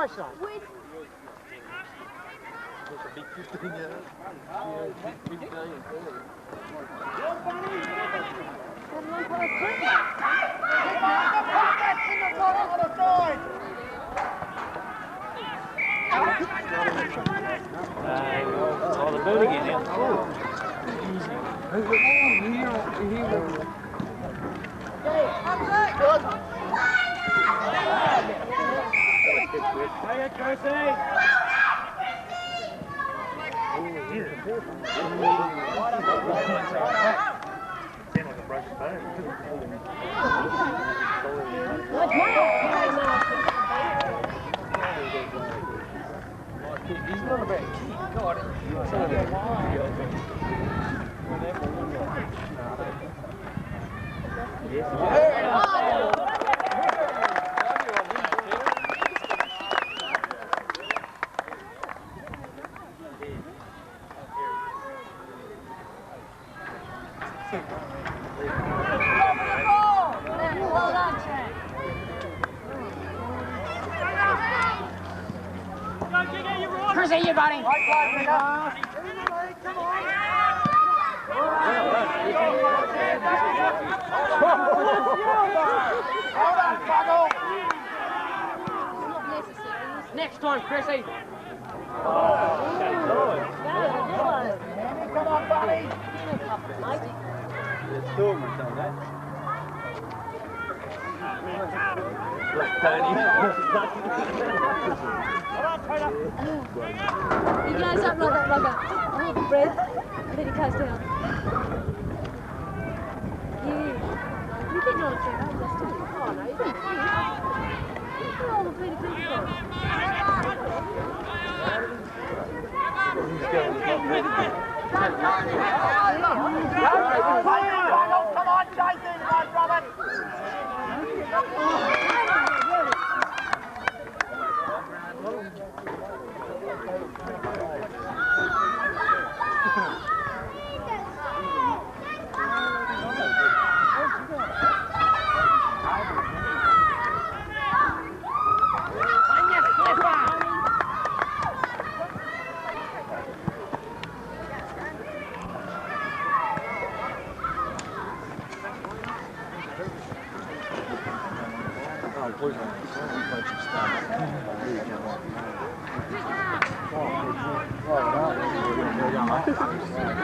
I say? That's a big 15 yards. Big day in Perth. Oh, the boot again, yeah. He's not a bad kid. God, he's not a bad Chrissy, you buddy. Come on. Next time, Chrissy. Come on, buddy. He goes up like a breath, and then he goes down. You get on a chair, that's too. Oh no, you don't see it. Look at all the pretty people. Come on, Jason, run, Robert.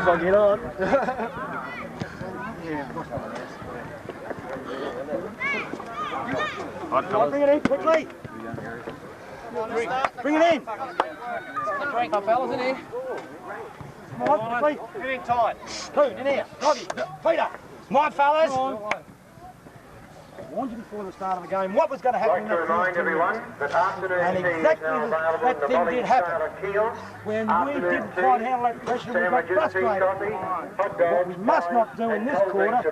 Fuck it on. Bring it in quickly. Bring it in. Drink up, fellas, in here. Come on, quickly. Get in tight. Two, in here. Doggy. Peter. Come on, fellas. I warned you before the start of the game what was going to happen in the first 2 minutes. And exactly that thing did happen. When we didn't quite handle that pressure, we got frustrated. What we must not do in this quarter is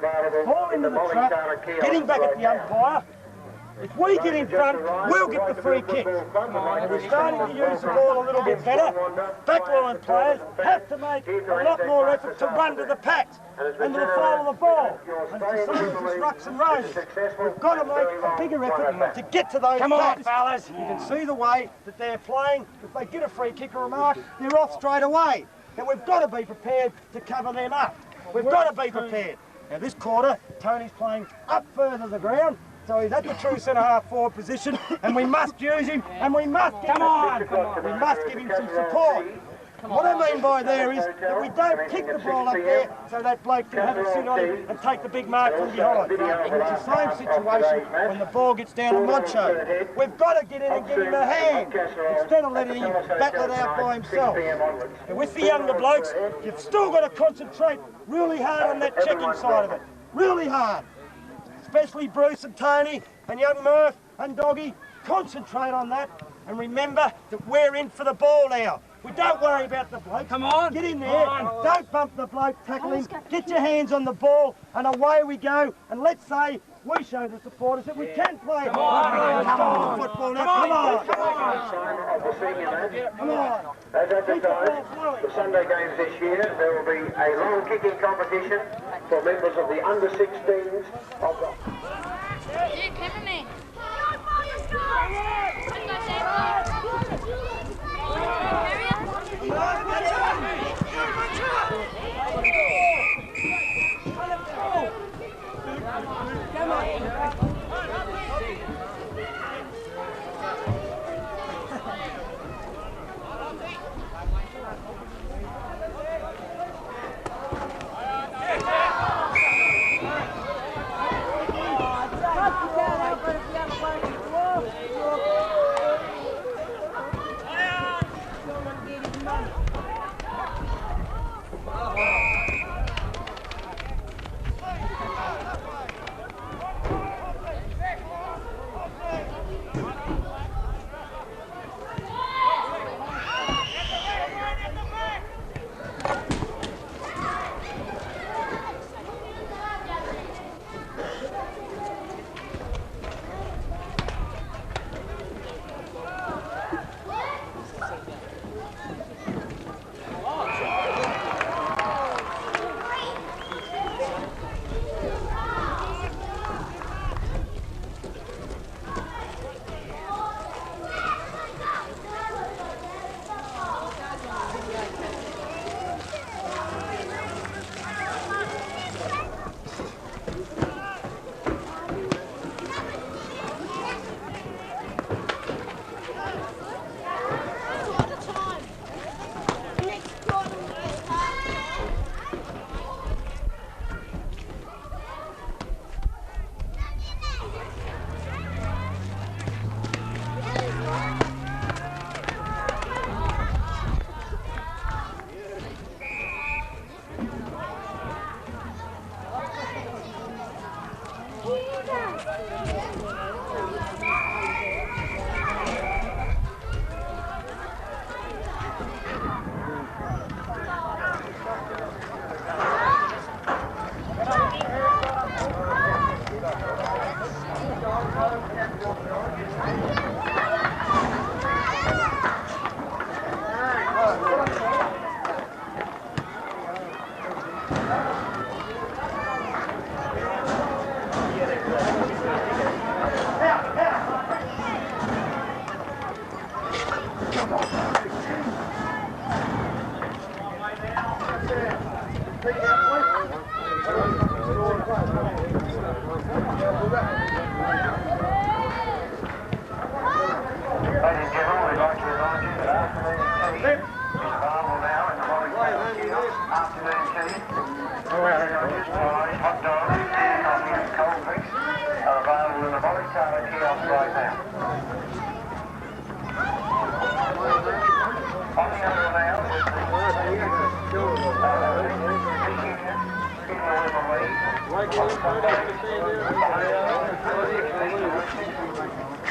fall into the trap, getting back at the umpire. If we get in front, we'll get the free kick. And we're starting to use the ball a little bit better. Backline players have to make a lot more effort to run to the packs and to the fall of the ball. And to some of the rucks and rows, we've got to make a bigger effort to get to those packs. Come on, fellas. You can see the way that they're playing. If they get a free kick or a mark, they're off straight away. And we've got to be prepared to cover them up. We've got to be prepared. Now this quarter, Tony's playing up further the ground. So he's at the true centre-half forward position, and we must use him, and we must give we must give him some support. What I mean by there is that we don't kick the ball up there so that bloke can have a sit on him and take the big mark from behind. It's the same situation when the ball gets down to Moncho. We've got to get in and give him a hand instead of letting him battle it out by himself. And with the younger blokes, you've still got to concentrate really hard on that checking side of it. Really hard. Especially Bruce and Tony and young Murph and Doggy, concentrate on that and remember that we're in for the ball now. We don't worry about the bloke. Come on. Get in there. Don't bump the bloke, tackle him. Get your hands on the ball and away we go. And let's say we show the supporters that we can play. Come on. Football now. Come on. Come on. As advertised, the Sunday games this year, there will be a long kicking competition for members of the under-16s of the... Yeah, come in there.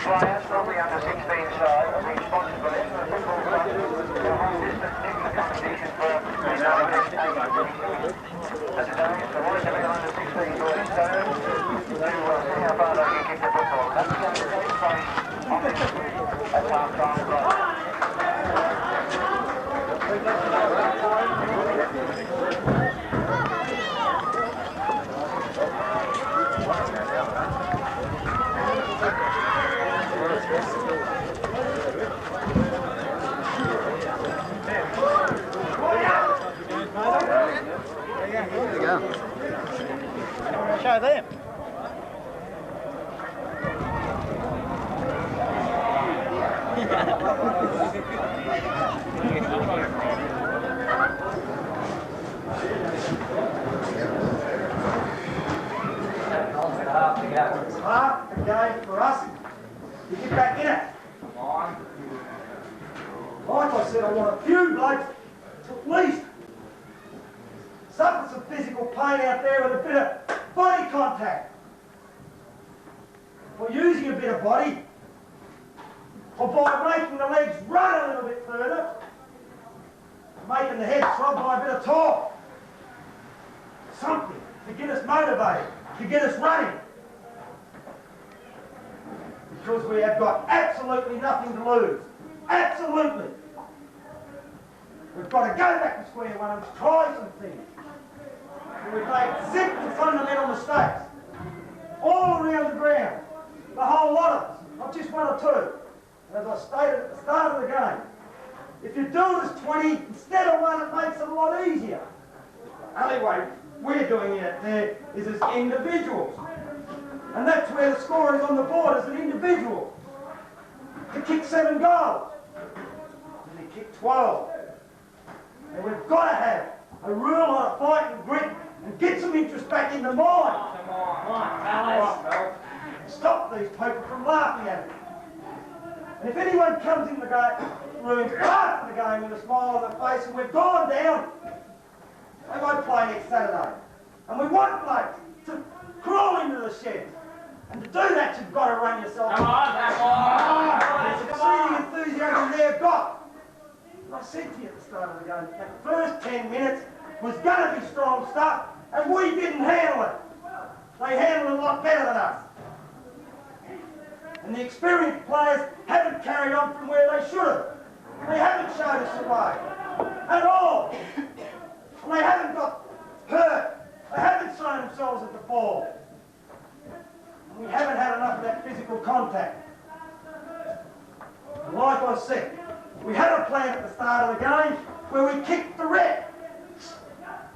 Players from the under 16 side will be responsible for the football club to hold distance in the competition for the United States. As today, the boys have been under 16 boys, so they will see how far they can kick the football. That's going to take place at half-time break. There you go. Show them. Half a game for us. You get back in it. Come on. Like I said, I want a few blokes to at least suffer some physical pain out there with a bit of body contact. Or using a bit of body. Or by making the legs run a little bit further. Making the head throb by a bit of talk. Something to get us motivated, to get us running. Because we have got absolutely nothing to lose. Absolutely. We've got to go back to square one and try some things. We've made simple fundamental mistakes. All around the ground. The whole lot of us. Not just one or two. As I stated at the start of the game. If you do it as 20 instead of one, it makes it a lot easier. Only way we're doing it there is as individuals. And that's where the score is on the board as an individual. To kick 7 goals. And to kick 12. And we've got to have a real lot of fight and grit and get some interest back in the mind. Come on, fellas. Stop these people from laughing at it. And if anyone comes in the room after the game with a smile on their face and we've gone down, they won't play next Saturday. And we want blokes to crawl into the sheds. And to do that, you've got to run yourself. Come on. There's exceeding enthusiasm they've got. And I said to you at the start of the game, that the first 10 minutes was going to be strong stuff, and we didn't handle it. They handled it a lot better than us. And the experienced players haven't carried on from where they should have. They haven't showed us the way. At all. And they haven't got hurt. They haven't shown themselves at the ball. And we haven't had enough of that physical contact. And like I said, we had a plan at the start of the game where we kicked the red.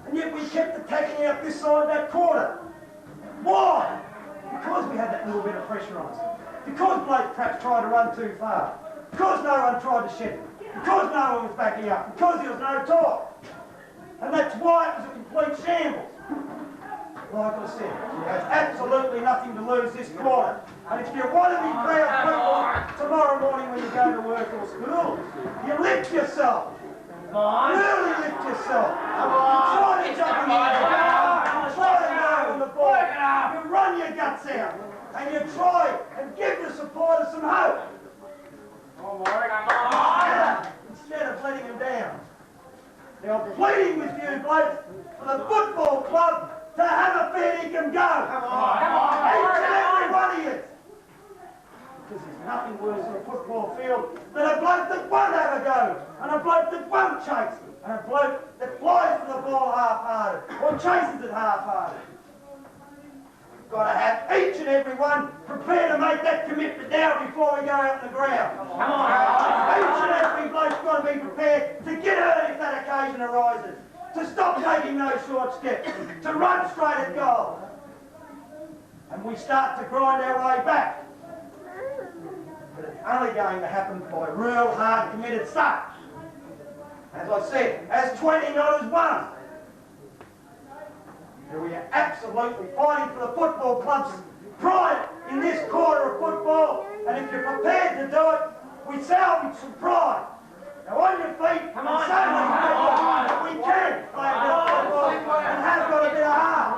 And yet we kept attacking out this side of that quarter. Why? Because we had that little bit of pressure on us. Because Blake perhaps tried to run too far. Because no one tried to shed it. Because no one was backing up. Because there was no talk. And that's why it was a complete shambles. Like I said, you have absolutely nothing to lose this quarter. And if you want to be proud people tomorrow morning when you go to work or school, you lift yourself. Really lift yourself. Try to jump in the air. Try to go on the ball. You run your guts out and you try and give the supporters some hope. Instead of letting them down. Now I'm pleading with you blokes for the football club to have a fair dinkum go. Come on. Each and every one of you. Because there's nothing worse in a football field than a bloke that won't have a go, and a bloke that won't chase, and a bloke that flies for the ball half-hearted, or chases it half-hearted. We've got to have each and every one prepared to make that commitment now before we go out on the ground. Come on. Each and every bloke's got to be prepared to get hurt if that occasion arises, to stop taking those short steps, to run straight at goal. And we start to grind our way back. But it's only going to happen by real hard committed stuff. As I said, as 20 not as one. And we are absolutely fighting for the football club's pride in this quarter of football, and if you're prepared to do it, we salvage some pride. Now on your feet, come on, so many people that we can play a bit of football and have got a bit of heart.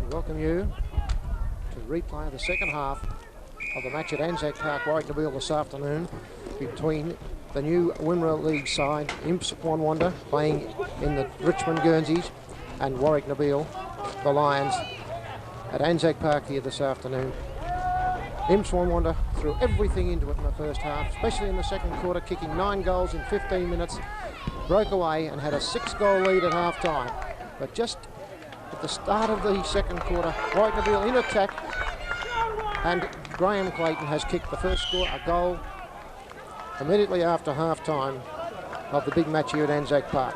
Welcome you to replay the second half of the match at Anzac Park, Warracknabeal this afternoon between the new Wimmera League side, Imps Wonwondah, playing in the Richmond Guernseys, and Warracknabeal, the Lions, at Anzac Park here this afternoon. Imps Wonwondah threw everything into it in the first half, especially in the second quarter, kicking 9 goals in 15 minutes, broke away and had a 6-goal lead at half-time. But just at the start of the second quarter, Warracknabeal in attack, and Graham Clayton has kicked the first score, a goal, immediately after half-time of the big match here at Anzac Park.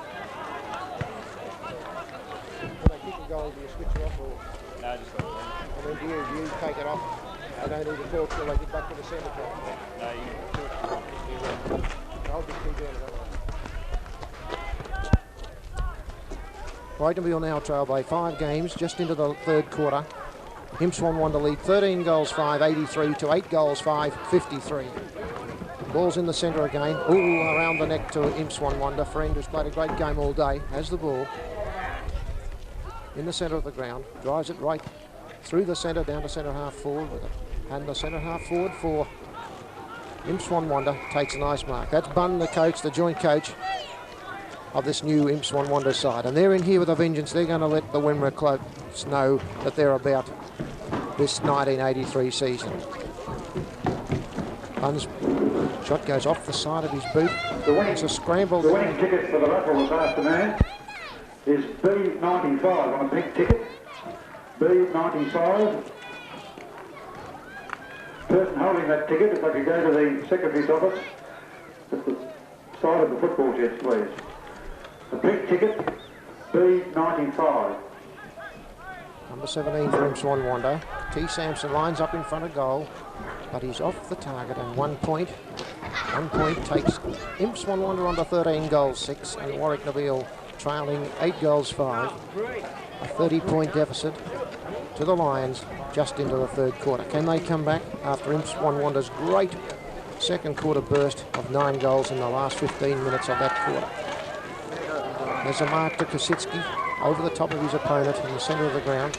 When they kick a goal, do you switch it off, or? No, just like that. And then do you take it off? They don't need to talk till they get back to the centre. No, you do it. I'll just keep doing it. Warracknabeal now trail by 5 games, just into the third quarter. Imps Wonwondah lead 13 goals 5, 83 to 8 goals 5, 53. Ball's in the centre again. Ooh, around the neck to Imps Wonwondah. Friend, who's played a great game all day, has the ball in the centre of the ground. Drives it right through the centre, down to centre half forward with it. And the centre half forward for Imps Wonwondah takes a nice mark. That's Bunn, the coach, the joint coach of this new Imps Wonwondah side. And they're in here with a vengeance. They're going to let the Wimmera clubs know that they're about this 1983 season. Bunn's shot goes off the side of his boot. It's a scramble. The winning ticket for the raffle this afternoon is B95 on a pink ticket. B95. Person holding that ticket, if I could go to the Secretary's office at the side of the football jets, please. The pink ticket, B95. Number 17 for Imps Wonwondah. T. Sampson lines up in front of goal, but he's off the target, and 1 point. 1 point takes Imps Wonwondah on to 13 goals 6, and Warracknabeal trailing 8 goals 5. A 30-point deficit to the Lions just into the third quarter. Can they come back after Imps Wonwondah's great second quarter burst of 9 goals in the last 15 minutes of that quarter? There's a mark to Kosicki over the top of his opponent in the centre of the ground.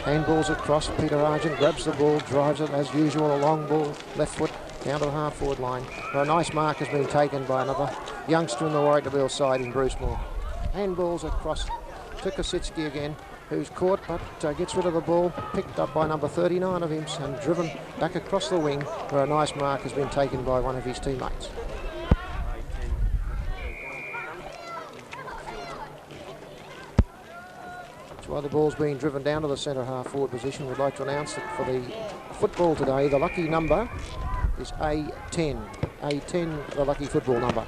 Handballs across. Peter Argent grabs the ball, drives it as usual, a long ball, left foot down to the half-forward line. But a nice mark has been taken by another youngster in the Warracknabeal side in Bruce Moore. Handballs across to Kosicki again. who's caught but gets rid of the ball, picked up by number 39 of Imps and driven back across the wing where a nice mark has been taken by one of his teammates. While the ball's being driven down to the centre half forward position, we'd like to announce that for the football today, the lucky number is A10. A10, the lucky football number.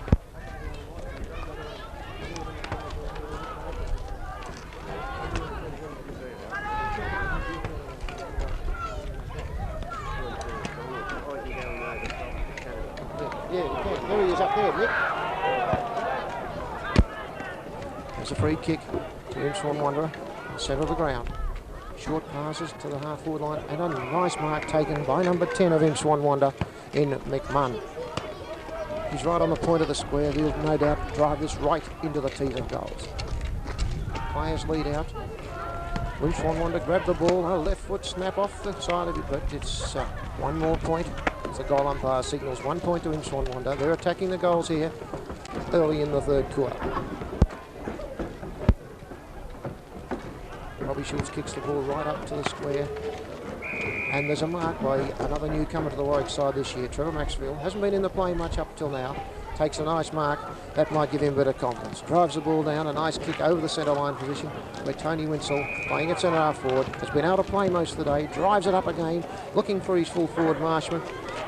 Yeah, you can. There he is up there, Nick. There's a free kick to Imps Wonwondah. Centre of the ground. Short passes to the half-forward line and a nice mark taken by number 10 of Imps Wonwondah in McMahon. He's right on the point of the square. He'll no doubt drive this right into the teeth of goals. Players lead out. Imps Wonwondah grab the ball, a left foot snap off the side of it, but it's one more point. As the goal umpire signals 1 point to Imps Wonwondah. They're attacking the goals here early in the third quarter. Robbie Schultz kicks the ball right up to the square. And there's a mark by another newcomer to the Warwick side this year, Trevor Maxfield. Hasn't been in the play much up till now. Takes a nice mark. That might give him a bit of confidence. Drives the ball down, a nice kick over the centre line position where Tony Winsell, playing at centre half forward, has been out of play most of the day. Drives it up again, looking for his full forward Marshman.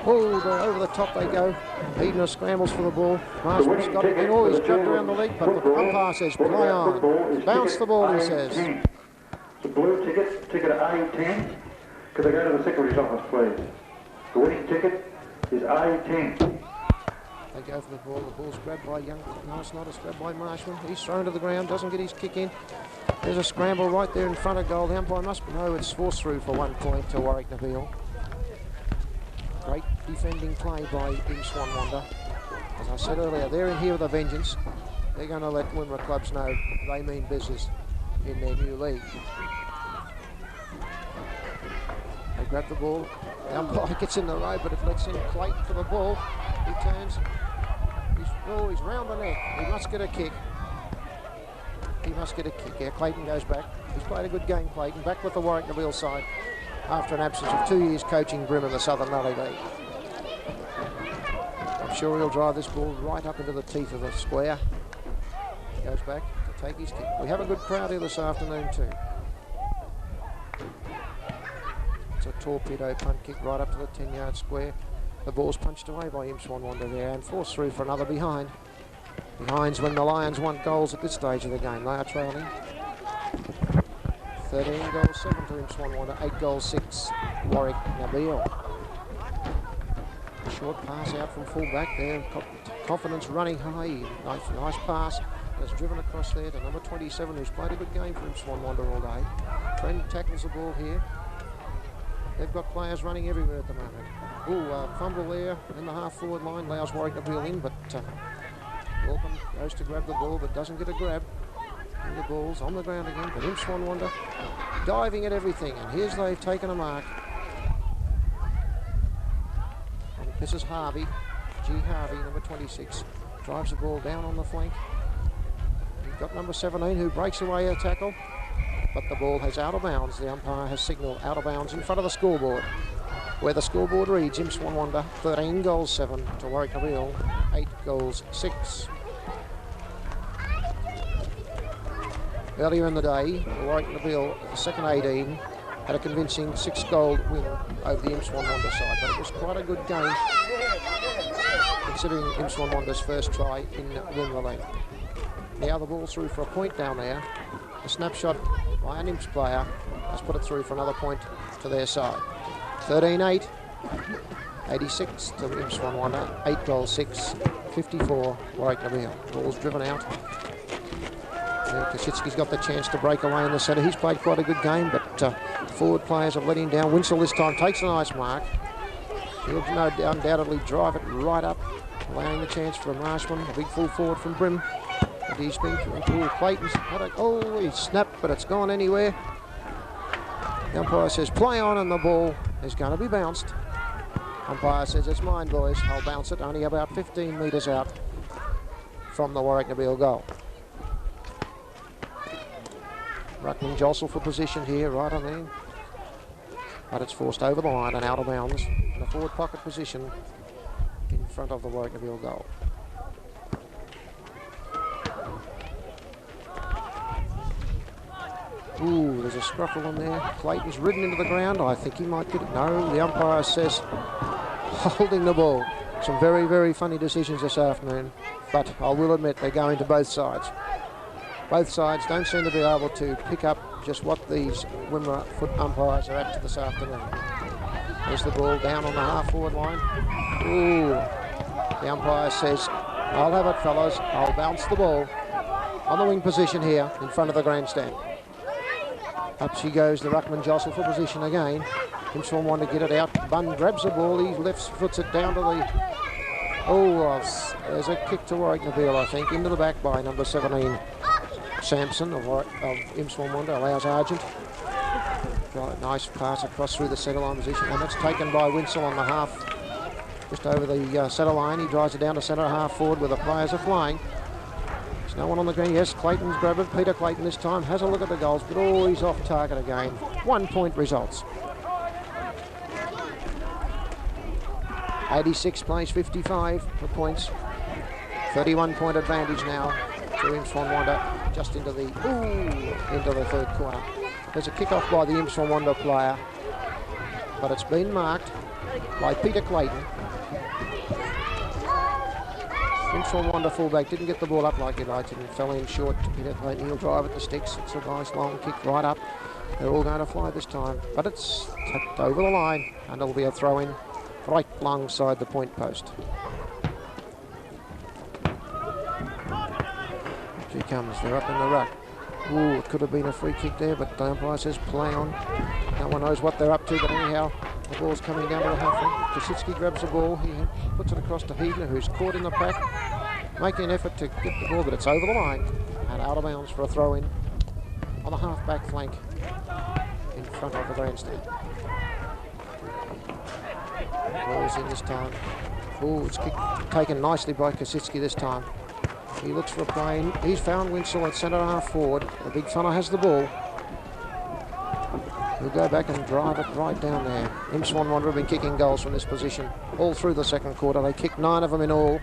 Oh, over the top they go. Eden scrambles for the ball. Marshman's got it in all. He's jumped around the leg, but the umpire says play on. Bounce the ball, he says. The blue ticket, ticket A10. Could they go to the secretary's office, please? The winning ticket is A10. They go for the ball. The ball's grabbed by Young. No, it's not. It's grabbed by Marshman. He's thrown to the ground. Doesn't get his kick in. There's a scramble right there in front of goal. The umpire must know it's forced through for 1 point to Warracknabeal. Great defending play by Imps Wonwondah. As I said earlier, they're in here with a vengeance. They're going to let Wimmera clubs know they mean business in their new league. They grab the ball. The umpire gets in the road, but it lets in Clayton for the ball. He turns. He's round the neck. He must get a kick. He must get a kick. Yeah, Clayton goes back. He's played a good game, Clayton. Back with the Warracknabeal side after an absence of 2 years coaching Brim in the Southern Valley League. I'm sure he'll drive this ball right up into the teeth of the square. He goes back to take his kick. We have a good crowd here this afternoon too. It's a torpedo punt kick right up to the 10-yard square. The ball's punched away by Imps Wonwondah there and forced through for another behind. Behind's when the Lions want goals at this stage of the game. They are trailing. 13 goals, 7 to Imps Wonwondah, 8 goals, 6 Warracknabeal. Short pass out from full back there. Confidence running high. Nice pass. That's driven across there to number 27, who's played a good game for Imps Wonwondah all day. Trent tackles the ball here. They've got players running everywhere at the moment. Ooh, fumble there in the half-forward line. Allows Warracknabeal in, but Walcom goes to grab the ball, but doesn't get a grab. And the ball's on the ground again, but Imps Wonwondah diving at everything. And here's they've taken a mark. And this is Harvey, G. Harvey, number 26. Drives the ball down on the flank. You've got number 17 who breaks away a tackle. But the ball has out of bounds. The umpire has signalled out of bounds in front of the scoreboard, where the scoreboard reads Imps Wonwondah 13 goals 7 to Warracknabeal 8 goals 6. Earlier in the day, Warracknabeal, the second 18, had a convincing 6-goal win over the Imps Wonwondah side, but it was quite a good game considering Imps Wonwondah's first try in Wimmera League. Now the ball's through for a point down there. A snapshot by an Imps player has put it through for another point to their side. 13-8, 86 to Imps Wonwondah, 8 goals 6, 54 Warracknabeal. Ball's driven out. Kosicki's got the chance to break away in the centre. He's played quite a good game, but forward players have let him down. Winsell this time takes a nice mark. He'll undoubtedly drive it right up, allowing the chance for a Marshman, a big full forward from Brim. And he's been through Clayton's. Oh, he snapped, but it's gone anywhere. The umpire says play on, and the ball is going to be bounced. Umpire says it's mine, boys. I'll bounce it only about 15 metres out from the Warracknabeal goal. Ruckman jostle for position here, right on there. But it's forced over the line and out of bounds in a forward pocket position in front of the Warracknabeal goal. Ooh, there's a scruffle in there. Clayton's ridden into the ground. I think he might get it. No, the umpire says holding the ball. Some very, very funny decisions this afternoon, but I will admit they're going to both sides. Both sides don't seem to be able to pick up just what these Wimmera foot umpires are up to this afternoon. There's the ball down on the half-forward line. Ooh, the umpire says, I'll have it, fellas. I'll bounce the ball on the wing position here in front of the grandstand. Up she goes, the ruckman jostle for position again. Imps Wonwondah to get it out. Bunn grabs the ball, he left foots it down to the... Oh, there's a kick to Warracknabeal, I think, into the back by number 17, Sampson of Imps Wonwondah, allows Argent. Nice pass across through the centre line position, and it's taken by Winsell on the half, just over the centre line. He drives it down to centre half forward where the players are flying. There's no one on the ground. Yes, Clayton's grabbed it. Peter Clayton this time has a look at the goals, but oh, he's off target again. 1 point results. 86 plays 55 for points. 31 point advantage now to Imps Wonwondah just into the third quarter. There's a kick-off by the Imps Wonwondah player, but it's been marked by Peter Clayton. Imps Wonwondah fullback didn't get the ball up like he liked it and fell in short to Peter Clayton. He'll drive at the sticks. It's a nice long kick right up. They're all going to fly this time, but it's tucked over the line and it'll be a throw-in right alongside the point post. Here she comes, they're up in the ruck. Ooh, it could have been a free kick there, but the umpire says play on. No one knows what they're up to, but anyhow, the ball's coming down to the half line. Kosicki grabs the ball, he puts it across to Heidner, who's caught in the pack, making an effort to get the ball, but it's over the line and out of bounds for a throw-in on the half-back flank in front of the grandstand. Ball's in this time. Oh, it's taken nicely by Kosicki this time. He looks for a play. He's found Winsell at centre half forward. The big fella has the ball. He'll go back and drive it right down there. Imps Wonwondah have been kicking goals from this position all through the second quarter. They kicked 9 of them in all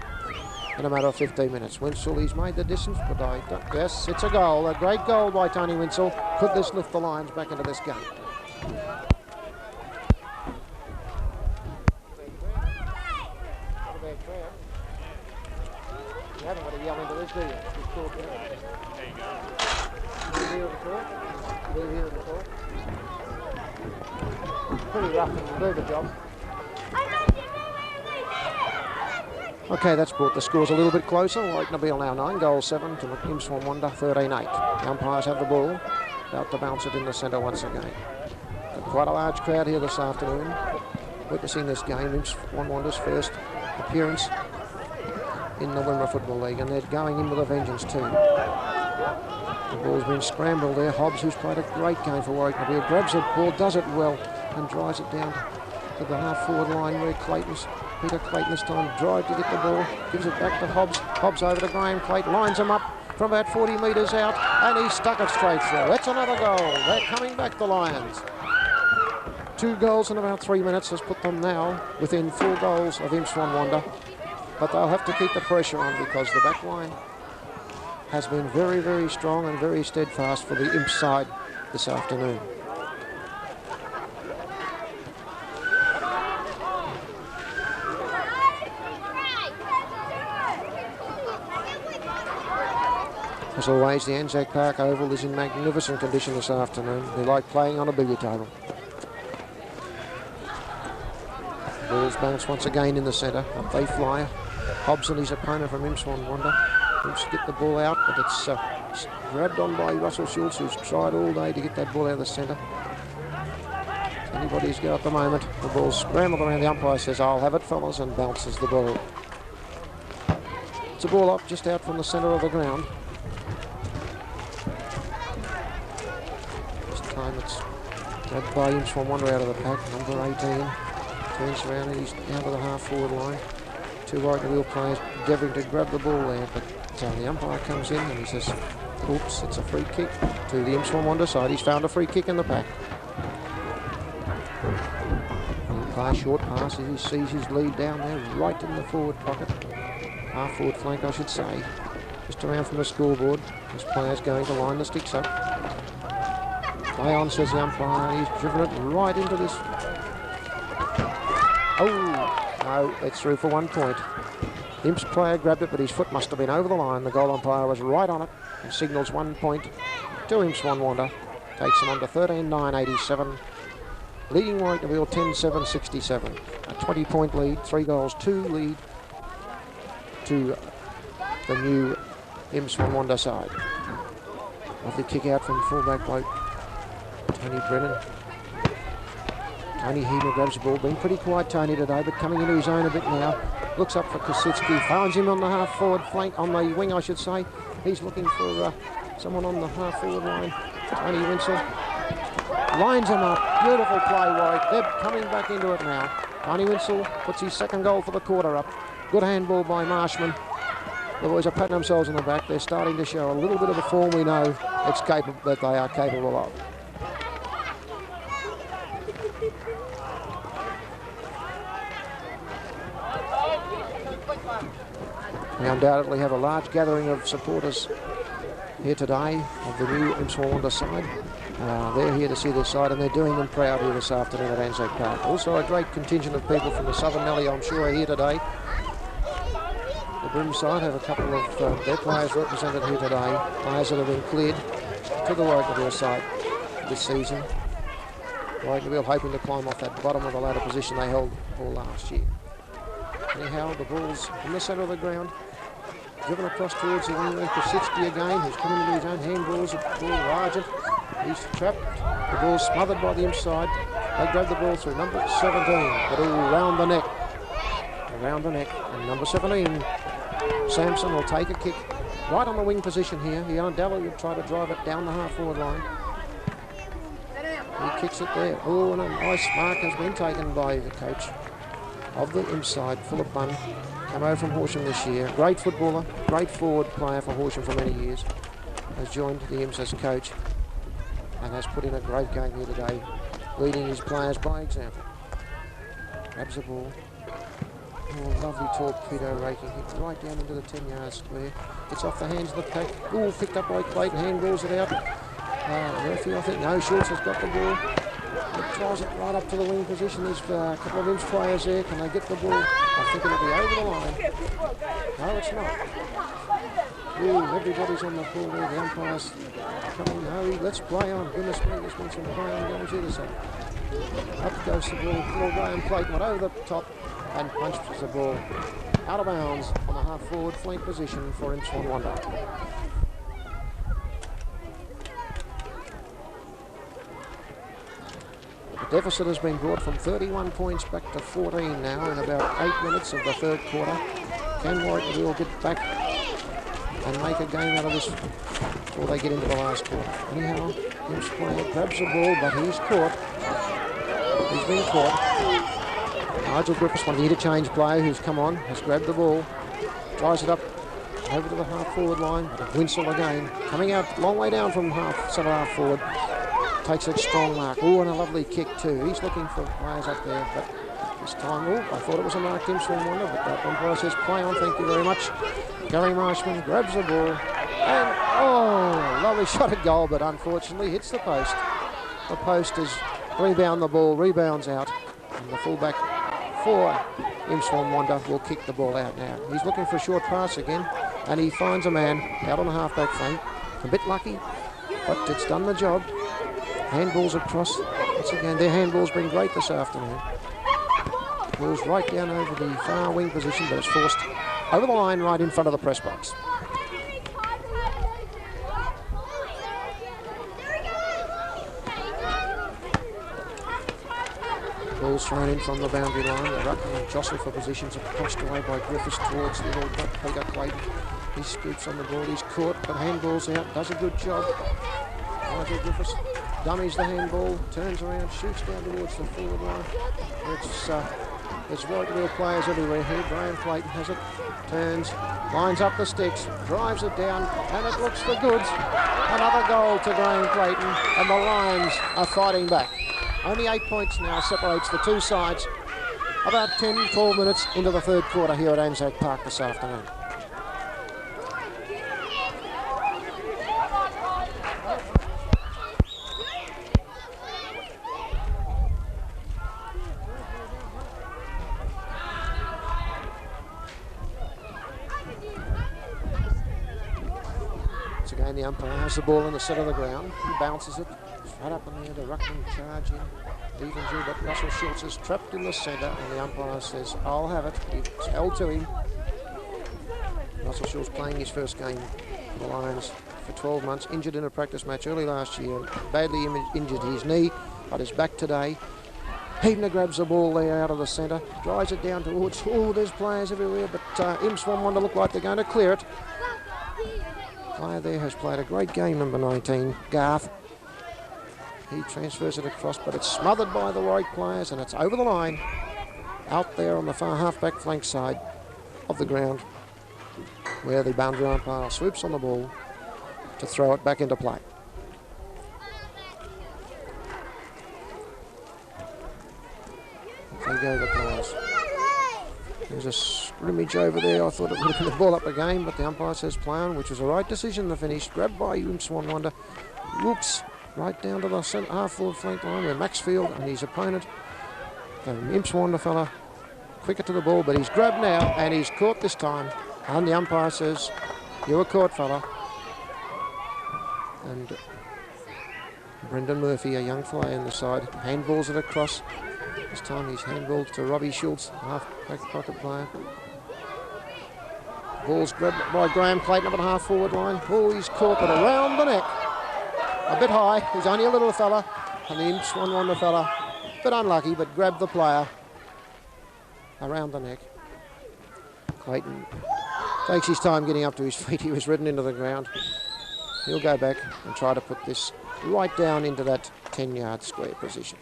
in a matter of 15 minutes. Winsell, he's made the distance, but yes, it's a goal. A great goal by Tony Winsell. Could this lift the Lions back into this game? You haven't got to yell into this, do you? Just talk it out. There you go. Did you hear the talk? Did you hear the talk? Pretty rough and do the job. Okay, that's brought the scores a little bit closer. Warracknabeal now 9 goals 7 to Imps Wonwondah 13-8. The umpires have the ball, about to bounce it in the centre once again. Got quite a large crowd here this afternoon, witnessing this game. Imps Wonwondah's first appearance in the Wimmera Football League, and they're going in with a vengeance too. The ball's been scrambled there. Hobbs, who's played a great game for Warracknabeal, grabs the ball, does it well, and drives it down to the half-forward line where Peter Clayton this time drive to get the ball, gives it back to Hobbs. Hobbs over to Graham Clayton, lines him up from about 40 metres out, and he stuck it straight through. That's another goal. They're coming back, the Lions. 2 goals in about 3 minutes has put them now within 4 goals of Imps Wonwondah. But they'll have to keep the pressure on because the back line has been very, very strong and very steadfast for the Imps side this afternoon. As always, the Anzac Park Oval is in magnificent condition this afternoon. They like playing on a billiard table. Ball's bounced once again in the centre. Up they fly. Hobbs and his opponent from Imps Wonwondah. Imps get the ball out, but it's grabbed on by Russell Schultz, who's tried all day to get that ball out of the centre. Anybody's go at the moment. The ball's scrambled around. The umpire says, I'll have it, fellas, and bounces the ball. It's a ball up just out from the centre of the ground. This time it's grabbed by Imps Wonwondah out of the pack, number 18. Turns around and he's down to the half-forward line. 2 Warracknabeal players endeavouring to grab the ball there, but the umpire comes in and he says, Oops, it's a free kick to the Imps Wonwondah side. He's found a free kick in the pack. He'll play a short pass as he sees his lead down there, right in the forward pocket. Half forward flank, I should say. Just around from the scoreboard. This player's going to line the sticks up. Play on, says the umpire. He's driven it right into this. Oh, no, it's through for 1 point. The Imps player grabbed it, but his foot must have been over the line. The goal umpire was right on it and signals 1 point to Imps Wonwondah. Takes them on to 13-9-87. Leading Warracknabeal 10-7-67. A 20-point lead, 3 goals, 2 lead to the new Imps Wonwondah side. Lovely kick out from fullback bloke Tony Brennan. Tony Heamer grabs the ball. Been pretty quiet, Tony, today, but coming into his own a bit now. Looks up for Kositsky, finds him on the half-forward flank, on the wing, I should say. He's looking for someone on the half-forward line. Tony Winsell lines him up. Beautiful play, Warwick. They're coming back into it now. Tony Winsell puts his second goal for the quarter up. Good handball by Marshman. The boys are patting themselves on the back. They're starting to show a little bit of the form we know it's capable, that they are capable of. We undoubtedly have a large gathering of supporters here today of the new Imps Wonwondah side. They're here to see their side, and they're doing them proud here this afternoon at Anzac Park. Also a great contingent of people from the Southern Valley, I'm sure, are here today. The Brim side have a couple of their players represented here today, players that have been cleared to the Warracknabeal side this season. Warracknabeal hoping to climb off that bottom of the ladder position they held all last year. Anyhow, the ball's in the centre of the ground. Driven across towards the wing, Kositsky again, who's coming into his own handballs. The ball Argent. He's trapped. The ball's smothered by the inside. They grab the ball through number 17, but all round the neck. Around the neck. And number 17, Sampson, will take a kick right on the wing position here. He undoubtedly will try to drive it down the half-forward line. He kicks it there. Oh, and a nice mark has been taken by the coach of the inside, Philip Bunn. Come over from Horsham this year. Great footballer, great forward player for Horsham for many years. Has joined the Imps as coach and has put in a great game here today, leading his players by example. Grabs the ball. Oh, lovely torpedo raking hit right down into the 10-yard square. It's off the hands of the pack. Oh, picked up by Clayton, handballs it out. Murphy, I think, no, Schultz has got the ball. It tries it right up to the wing position. There's a couple of Imps players there. Can they get the ball? I think it'll be over the line. No, it's not. Ooh, everybody's on the ball there. The umpire's coming. No, let's play on. Goodness me, there's been some play on goals either side. Up goes the ball. Little Graham Clayton went over the top and punches the ball out of bounds on the half-forward flank position for Imps Wonwondah. The deficit has been brought from 31 points back to 14 now in about 8 minutes of the third quarter. Can Warracknabeal get back and make a game out of this before they get into the last quarter? Anyhow, Imps player grabs the ball, but he's caught. He's been caught. Nigel Griffiths, one of the interchange player who's come on, has grabbed the ball, drives it up over to the half-forward line. Winsell again, coming out long way down from centre half-forward. Takes a strong mark. Oh, and a lovely kick too. He's looking for players up there, but this time, oh, I thought it was a marked Imps Wonwondah, but that umpire says play on, thank you very much. Gary Marshman grabs the ball, and oh, lovely shot at goal, but unfortunately hits the post. The post is rebound the ball, rebounds out, and the fullback for Imps Wonwondah will kick the ball out now. He's looking for a short pass again, and he finds a man out on the half-back flank. A bit lucky, but it's done the job. Handballs across. Once again, their handball's been great this afternoon. Ball's right down over the far wing position, but it's forced over the line right in front of the press box. Ball's thrown in from the boundary line. The ruckman jostle for positions are pushed away by Griffiths towards little Peter Clayton. He scoops on the ball. He's caught, but handball's out. Does a good job. Nigel Griffiths dummies the handball, turns around, shoots down towards the forward line. It's There's Warracknabeal players everywhere here. Graham Clayton has it, turns, lines up the sticks, drives it down, and it looks for goods. Another goal to Graham Clayton, and the Lions are fighting back. Only 8 points now separates the two sides. About 10-12 minutes into the third quarter here at Anzac Park this afternoon. Once again, the umpire has the ball in the centre of the ground. He bounces it right up in the air to Ruckman, charge in. Evens you, but Russell Schultz is trapped in the centre, and the umpire says, I'll have it. It's held to him. Russell Schultz playing his first game for the Lions for 12 months, injured in a practice match early last year, badly injured his knee, but is back today. Heidner grabs the ball there out of the centre, drives it down towards, there's players everywhere, but Imps Wonwondah look like they're going to clear it. Player there has played a great game, number 19, Garth. He transfers it across, but it's smothered by the Warwick players, and it's over the line, out there on the far half-back flank side of the ground, where the boundary umpire swoops on the ball to throw it back into play. They go the players. There's a scrimmage over there. I thought it would have been the ball up again, but the umpire says play on, which was the right decision. The finish grabbed by Imps Wonwondah. Whoops. Right down to the half-forward flank line where Maxfield and his opponent, the Imps Wonwondah fella, quicker to the ball, but he's grabbed now and he's caught this time. And the umpire says, you were caught, fella. And Brendan Murphy, a young fella in the side, handballs it across. This time he's handballed to Robbie Schultz, half-back pocket player. Ball's grabbed by Graham Clayton up at the half-forward line. Oh, he's caught, but around the neck. A bit high, he's only a little fella, and the Imps Wonwondah fella, a bit unlucky, but grabbed the player around the neck. Clayton takes his time getting up to his feet. He was ridden into the ground. He'll go back and try to put this right down into that 10-yard square position.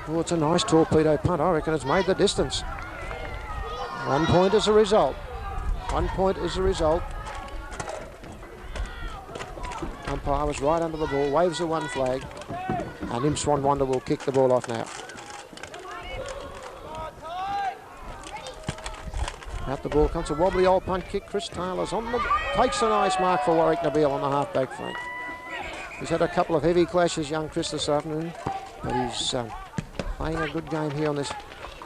Oh, it's a nice torpedo punt. I reckon it's made the distance. 1 point as a result. 1 point as a result. Umpire was right under the ball, waves the one flag, and Imps Wonwondah will kick the ball off now. Out the ball comes a wobbly old punt kick. Chris Taylor's on the, takes a nice mark for Warracknabeal on the half-back flank. He's had a couple of heavy clashes, young Chris, this afternoon, but he's playing a good game here on this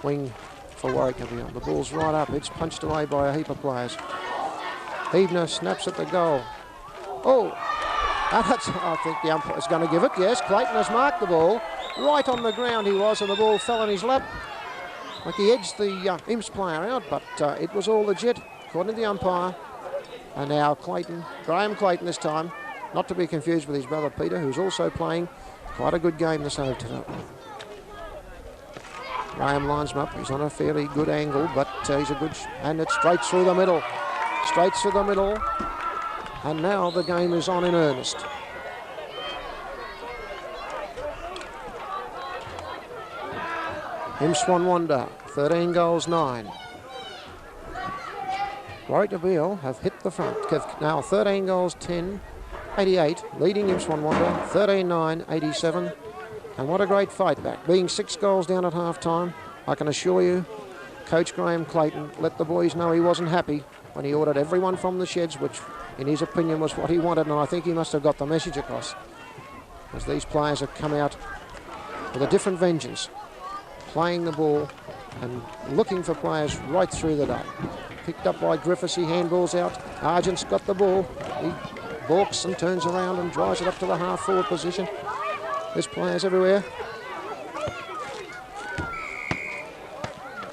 wing for Warracknabeal. The ball's right up. It's punched away by a heap of players. Heidner snaps at the goal. Oh, that's, I think the umpire's going to give it. Yes, Clayton has marked the ball. Right on the ground he was, and the ball fell in his lap. Like he edged the Imps player out, but it was all legit, according to the umpire. And now Clayton, Graham Clayton this time, not to be confused with his brother Peter, who's also playing quite a good game this afternoon. Graham lines him up. He's on a fairly good angle, but he's a good... and it's straight through the middle. Straight through the middle. And now the game is on in earnest. Imps Wonwondah, 13 goals, 9. Warracknabeal have hit the front. Now 13 goals, 10, 88. Leading Imps Wonwondah, 13-9, 87. And what a great fight back. Being 6 goals down at half-time, I can assure you, Coach Graham Clayton let the boys know he wasn't happy when he ordered everyone from the sheds, which in his opinion was what he wanted, and I think he must have got the message across, as these players have come out with a different vengeance, playing the ball and looking for players right through the day. Picked up by Griffiths, he handballs out. Argent's got the ball. He balks and turns around and drives it up to the half-forward position. There's players everywhere.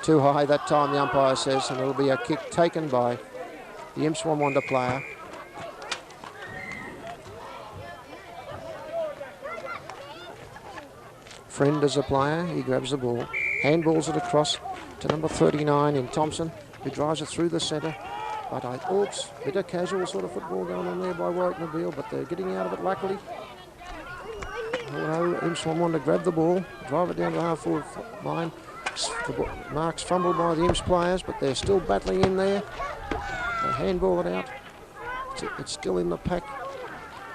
Too high that time, the umpire says, and it'll be a kick taken by the Imps Wonwondah player. Friend is a player. He grabs the ball, handballs it across to number 39 in Thompson, who drives it through the centre. But oops, bit of casual sort of football going on there by Warracknabeal, but they're getting out of it luckily. Imps Wonwondah grab the ball, drive it down to the half-forward line. Mark's fumbled by the Imps players, but they're still battling in there. They handball it out. It's still in the pack.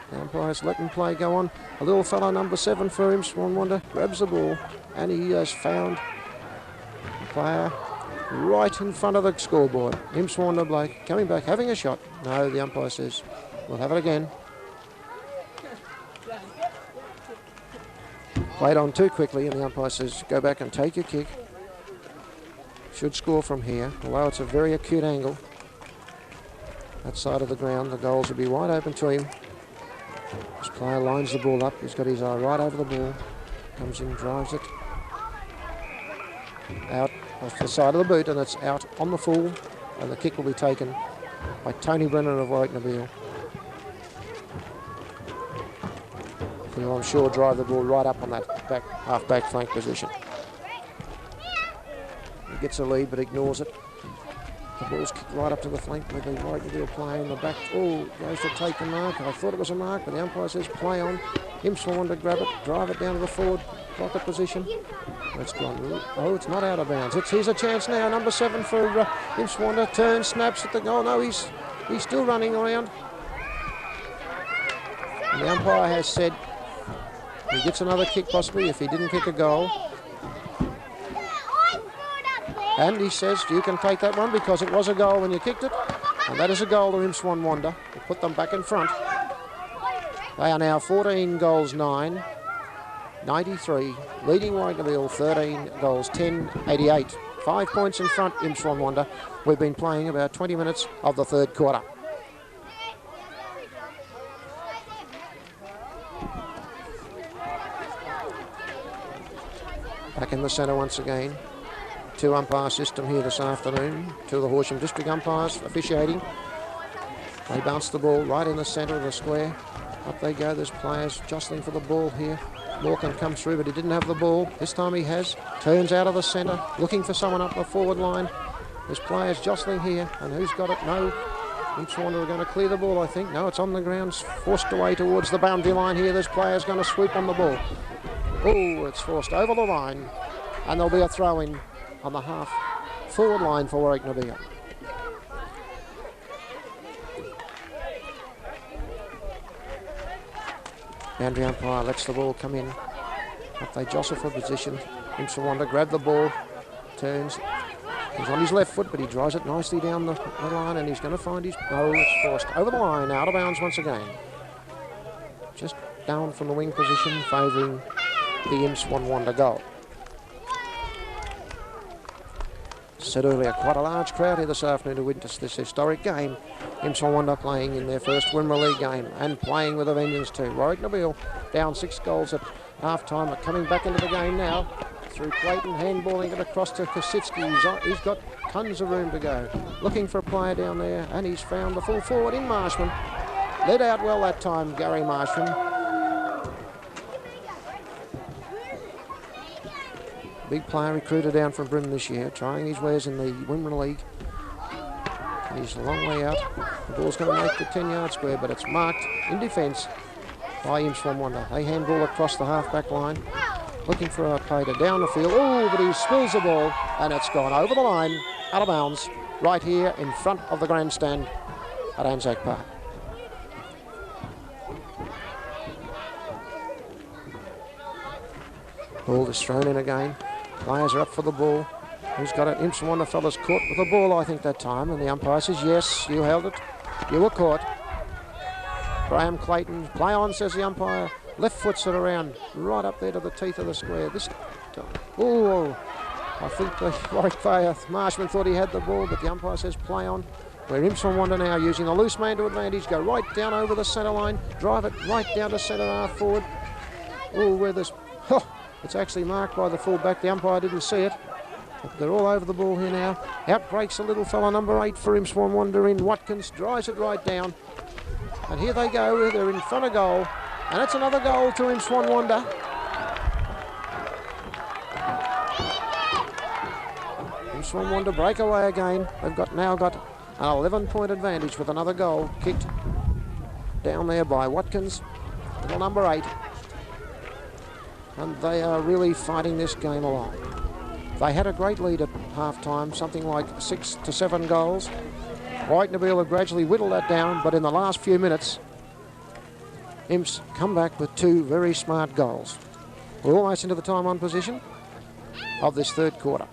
The umpires letting play go on. A little fellow, number 7 for Imps Wonwondah, grabs the ball, and he has found the player right in front of the scoreboard. Imps Wonwondah Blake coming back, having a shot. No, the umpire says, we'll have it again. Played on too quickly, and the umpire says, go back and take your kick. Should score from here, although it's a very acute angle. That side of the ground, the goals will be wide open to him. This player lines the ball up. He's got his eye right over the ball. Comes in, drives it. Out off the side of the boot, and it's out on the full, and the kick will be taken by Tony Brennan of Warracknabeal. He'll, I'm sure, drive the ball right up on that half-back flank position. He gets a lead, but ignores it. The ball's kicked right up to the flank with the Warracknabeal player in the back. Oh, goes to take the mark. I thought it was a mark, but the umpire says play on. Imps Wonwondah grab it, drive it down to the forward pocket position. It's gone. Oh, it's not out of bounds. Here's a chance now. Number 7 for Imps Wonwondah. Turns, snaps at the goal. No, he's still running around. And the umpire has said he gets another kick possibly if he didn't kick a goal. And he says you can take that one because it was a goal when you kicked it. And that is a goal to Imps Wonwondah to put them back in front. They are now 14 goals 9, 93, leading Warracknabeal 13 goals 10, 88. 5 points in front, Imps Wonwondah. We've been playing about 20 minutes of the third quarter. Back in the centre once again. 2 umpire system here this afternoon. 2 of the Horsham District umpires officiating. They bounce the ball right in the centre of the square. Up they go. There's players jostling for the ball here. Morgan comes through, but he didn't have the ball. This time he has. Turns out of the centre, looking for someone up the forward line. There's players jostling here, and who's got it? No. Imps Wonwondah are going to clear the ball, I think. No, it's on the ground, forced away towards the boundary line here. There's players going to swoop on the ball. Oh, it's forced over the line, and there'll be a throw-in on the half forward line for Warracknabeal. Boundary umpire lets the ball come in. Up they jostle for position. Imps Wonwondah grab the ball, turns. He's on his left foot, but he drives it nicely down the line, and he's going to find his... Oh, it's forced over the line, out of bounds once again. Just down from the wing position, favouring the Imps Wonwondah goal. Said earlier, quite a large crowd here this afternoon to witness this historic game. Imps Wonwondah playing in their first Wimmera League game and playing with a vengeance too. Warracknabeal down 6 goals at half-time, but coming back into the game now through Clayton, handballing it across to Kositsky. He's got tons of room to go. Looking for a player down there, and he's found the full forward in Marshman. Led out well that time, Gary Marshman. Big player recruited down from Brim this year, trying his wares in the Wimmera League. He's a long way out. The ball's going to make the 10-yard square, but it's marked in defence by Imps Wonwondah. They handball across the half-back line, looking for a Pater down the field. Oh, but he spills the ball, and it's gone over the line, out of bounds, right here in front of the grandstand at Anzac Park. Ball is thrown in again. Players are up for the ball. Who's got it? Imps Wonwondah fellas caught with the ball, I think, that time. And the umpire says, yes, you held it. You were caught. Graham Clayton, play on, says the umpire. Left foots it around, right up there to the teeth of the square. This time. Oh, I think the Warwick player, Marshman, thought he had the ball, but the umpire says play on. Where Imps Wonwondah now using the loose man to advantage. Go right down over the centre line. Drive it right down to centre half forward. Oh, where this... Oh, it's actually marked by the full-back. The umpire didn't see it. But they're all over the ball here now. Out breaks a little fella, number 8 for Imps Wonwondah in Watkins. Drives it right down. And here they go. They're in front of goal. And it's another goal to Imps Wonwondah. Imps Wonwondah break away again. They've now got An 11-point advantage with another goal kicked down there by Watkins, little number 8. And they are really fighting this game along. They had a great lead at half-time, something like 6 to 7 goals. Warracknabeal have gradually whittled that down, but in the last few minutes, Imps come back with 2 very smart goals. We're almost into the time on position of this third quarter.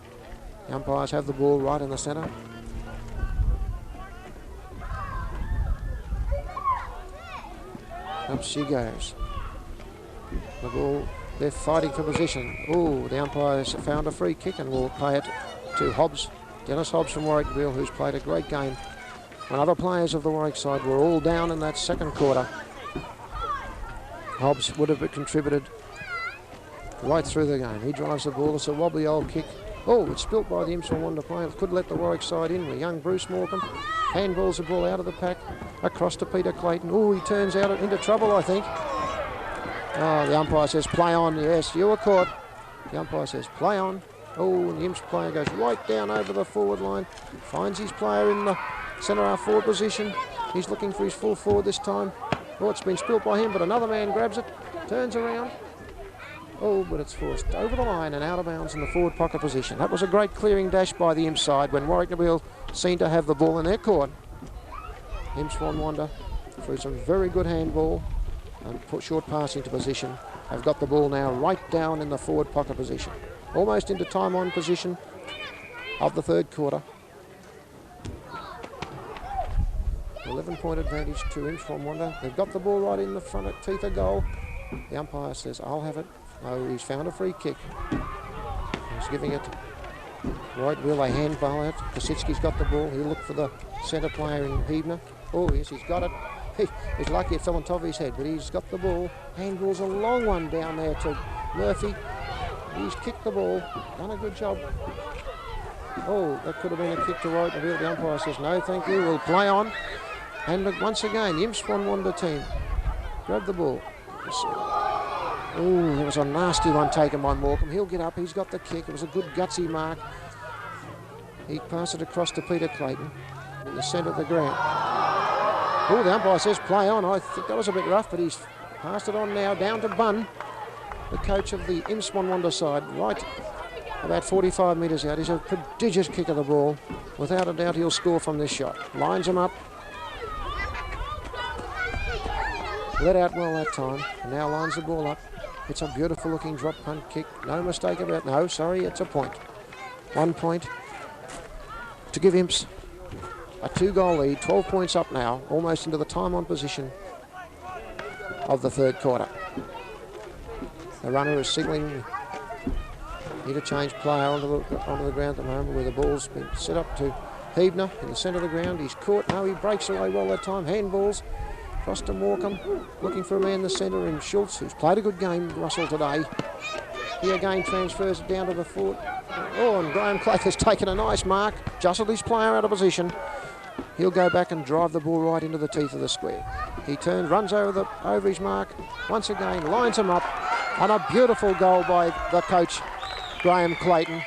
The umpires have the ball right in the centre. Up she goes. The ball, they're fighting for position. Oh, the umpires found a free kick and will play it to Hobbs. Dennis Hobbs from Warracknabeal, who's played a great game. When other players of the Warwick side were all down in that second quarter, Hobbs would have contributed right through the game. He drives the ball. It's a wobbly old kick. Oh, it's spilt by the Imps Wonwondah player. Could let the Warwick side in with young Bruce Morecambe. Handballs the ball out of the pack, across to Peter Clayton. Oh, he turns out into trouble, I think. Oh, the umpire says, play on. Yes, you were caught. The umpire says, play on. Oh, and the Imps player goes right down over the forward line. Finds his player in the centre-half forward position. He's looking for his full forward this time. Oh, it's been spilt by him, but another man grabs it, turns around. Oh, but it's forced over the line and out of bounds in the forward pocket position. That was a great clearing dash by the Imps side when Warracknabeal seemed to have the ball in their court. Imps Wonwondah, through some very good handball and put short passing to position, have got the ball now right down in the forward pocket position. Almost into time on position of the third quarter. 11-point advantage to Imps Wonwondah. They've got the ball right in the front at teeth of goal. The umpire says, I'll have it. Oh, he's found a free kick. He's giving it right. Will they handball it? Kosicki's got the ball. He'll look for the centre player in Hebner. Oh, yes, he's got it. He's lucky it fell on top of his head, but he's got the ball. Handball's a long one down there to Murphy. He's kicked the ball. Done a good job. Oh, that could have been a kick to Warracknabeal. The umpire says, no, thank you. We'll play on. And once again, the Imps Wonwondah team grab the ball. Oh, there was a nasty one taken by Morecambe. He'll get up. He's got the kick. It was a good gutsy mark. He passed it across to Peter Clayton in the centre of the ground. Oh, the umpire says play on. I think that was a bit rough, but he's passed it on now down to Bunn, the coach of the Imps Wonwondah side, right about 45 metres out. He's a prodigious kick of the ball. Without a doubt, he'll score from this shot. Lines him up. Let out well that time, and now lines the ball up. It's a beautiful looking drop punt kick. No mistake about it. No, sorry, it's a point. 1 point to give Imps a 2-goal lead. 12 points up now, almost into the time on position of the third quarter. The runner is signalling need to change player onto the ground at the moment, where the ball's been set up to Hebner in the centre of the ground. He's caught. No, he breaks away well that time. Handballs. Across to Morecambe, looking for a man in the centre in Schultz, who's played a good game, Russell, today. He again transfers it down to the forward. Oh, and Graham Clayton has taken a nice mark, jostled his player out of position. He'll go back and drive the ball right into the teeth of the square. He turns, runs over his mark, once again lines him up, and a beautiful goal by the coach, Graham Clayton.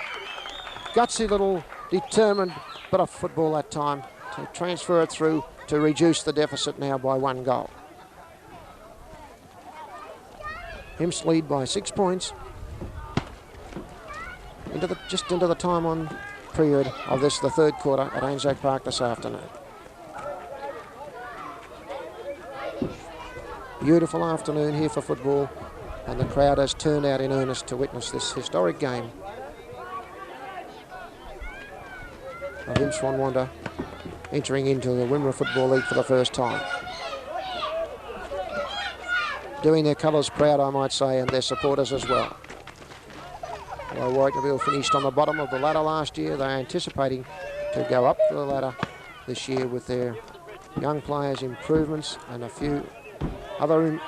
Gutsy little, determined bit of football that time to transfer it through to reduce the deficit now by 1 goal. Imps lead by 6 points just into the time on period of the third quarter at Anzac Park this afternoon. Beautiful afternoon here for football, and the crowd has turned out in earnest to witness this historic game of Imps Wonwondah entering into the Wimmera Football League for the first time. Doing their colours proud, I might say, and their supporters as well. Although Warracknabeal finished on the bottom of the ladder last year, they're anticipating to go up the ladder this year with their young players' improvements and a few other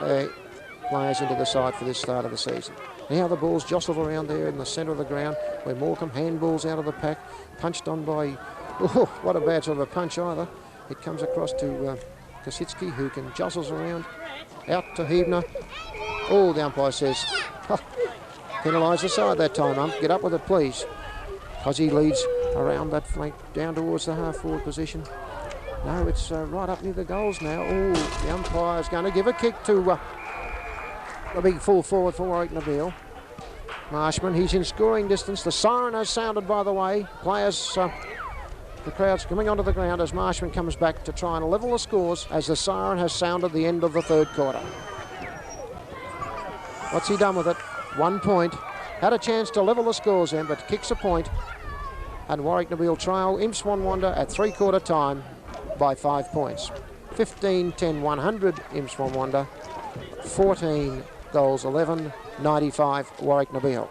players into the side for this start of the season. Now the ball's jostled around there in the centre of the ground, where Morecambe handballs out of the pack, punched on by, oh, what a bad sort of a punch either. It comes across to Kosicki, who can jostles around, out to Hebner. Oh, the umpire says, penalise the side that time, ump. Get up with it, please. Because he leads around that flank down towards the half-forward position. No, it's right up near the goals now. Oh, the umpire's going to give a kick to the big full forward for Warracknabeal. Marshman, he's in scoring distance. The siren has sounded, by the way. Players, the crowd's coming onto the ground as Marshman comes back to try and level the scores as the siren has sounded the end of the third quarter. What's he done with it? 1 point. Had a chance to level the scores then, but kicks a point. And Warracknabeal trail Imps Wonwondah at three-quarter time by 5 points. 15-10-100 Imps Wonwondah. 14 goals 11, 95 Warracknabeal.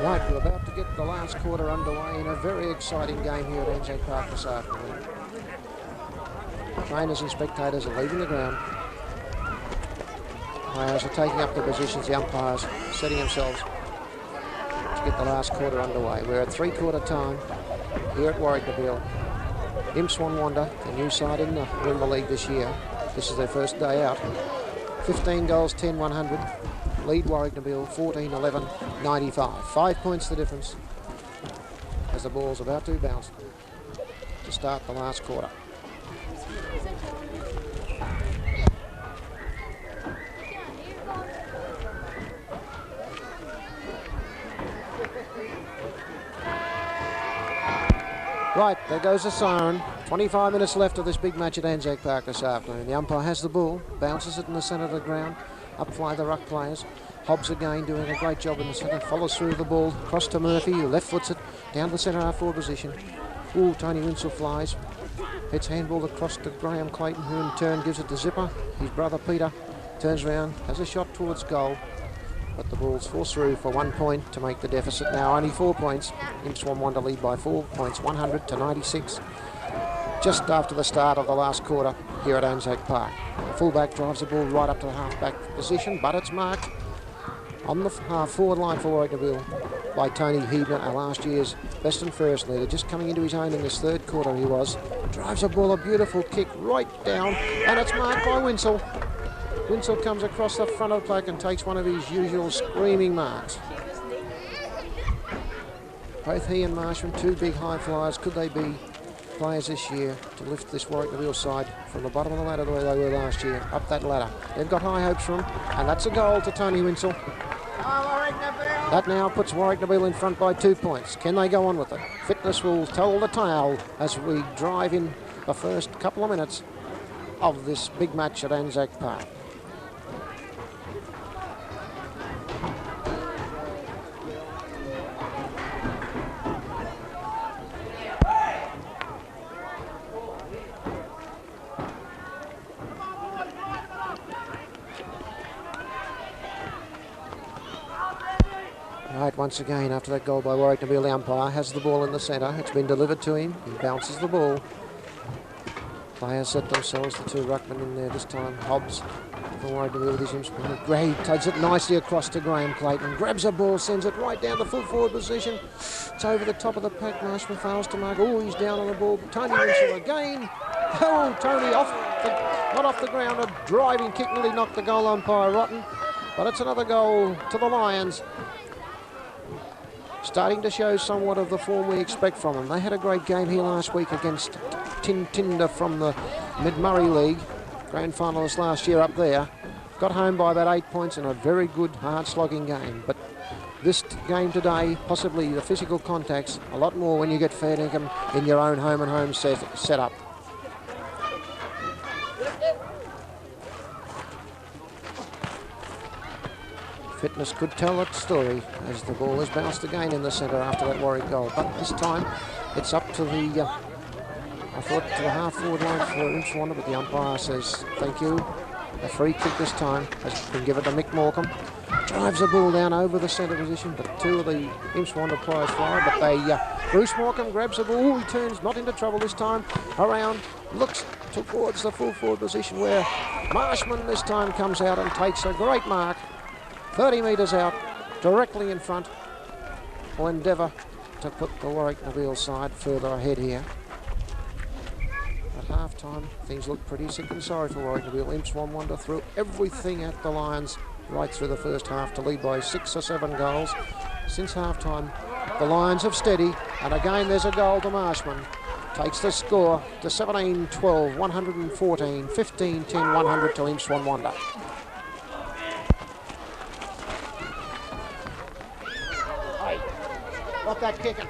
Right, we're about to get the last quarter underway in a very exciting game here at Anzac Park this afternoon. Trainers and spectators are leaving the ground. Players are taking up their positions, the umpires setting themselves to get the last quarter underway. We're at three-quarter time here at Warracknabeal. Imps Wonwondah, the new side in the Rimba League this year. This is their first day out. 15 goals, 10-100. Lead Warracknabeal 14-11, 95. 5 points the difference as the ball's about to bounce to start the last quarter. Right, there goes the siren. 25 minutes left of this big match at Anzac Park this afternoon. The umpire has the ball, bounces it in the centre of the ground. Up fly the ruck players. Hobbs again doing a great job in the centre. Follows through the ball. Cross to Murphy, who left foots it down to the centre half forward position. Ooh, Tony Winsell flies. Hits handball across to Graham Clayton, who in turn gives it to Zipper. His brother Peter turns around, has a shot towards goal. But the ball's forced through for 1 point to make the deficit now only 4 points. Imps Wonwondah lead by 4 points, 100-96. Just after the start of the last quarter here at Anzac Park. The fullback drives the ball right up to the half-back position, but it's marked on the half-forward line for Warracknabeal by Tony Hebner, our last year's best and first leader. Just coming into his own in this third quarter he was. Drives the ball, a beautiful kick right down, and it's marked by Winsell. Winsell comes across the front of the plate and takes one of his usual screaming marks. Both he and Marshman, two big high flyers. Could they be players this year to lift this Warracknabeal side from the bottom of the ladder the way they were last year, up that ladder? They've got high hopes for him, and that's a goal to Tony Winsell. That now puts Warracknabeal in front by 2 points. Can they go on with it? Fitness will tell the tale as we drive in the first couple of minutes of this big match at Anzac Park. Right, once again, after that goal by Warracknabeal, the umpire has the ball in the centre. It's been delivered to him. He bounces the ball. Players set themselves, the two ruckmen in there this time. Hobbs from Warracknabeal with his instrument. Gray takes it nicely across to Graham Clayton. Grabs the ball, sends it right down the full forward position. It's over the top of the pack. Marshman fails to mark. Oh, he's down on the ball. Tony Winsell again. Oh, Tony not off the ground. A driving kick nearly knocked the goal umpire rotten. But it's another goal to the Lions. Starting to show somewhat of the form we expect from them. They had a great game here last week against Tinder from the Mid-Murray League. Grand finalists last year up there. Got home by about 8 points in a very good, hard-slogging game. But this game today, possibly the physical contacts, a lot more when you get fair dinkum in your own home and home set up. Fitness could tell its story as the ball is bounced again in the centre after that Warwick goal. But this time it's up to the, I thought, to the half-forward line for Imps Wonwondah, but the umpire says thank you. A free kick this time has been given to Mick Morecambe. Drives the ball down over the centre position, but two of the Imps Wonwondah players fly, but they, Bruce Morecambe grabs the ball, he turns, not into trouble this time, around, looks towards the full forward position where Marshman this time comes out and takes a great mark, 30 metres out, directly in front, will endeavour to put the Warracknabeal side further ahead here. At half-time, things look pretty sick and sorry for Warracknabeal. Imps Wonwondah threw everything at the Lions right through the first half to lead by 6 or 7 goals. Since half-time, the Lions have steadied, and again there's a goal to Marshman. Takes the score to 17-12, 114, 15-10, 100 to Imps Wonwondah. Got that kicking.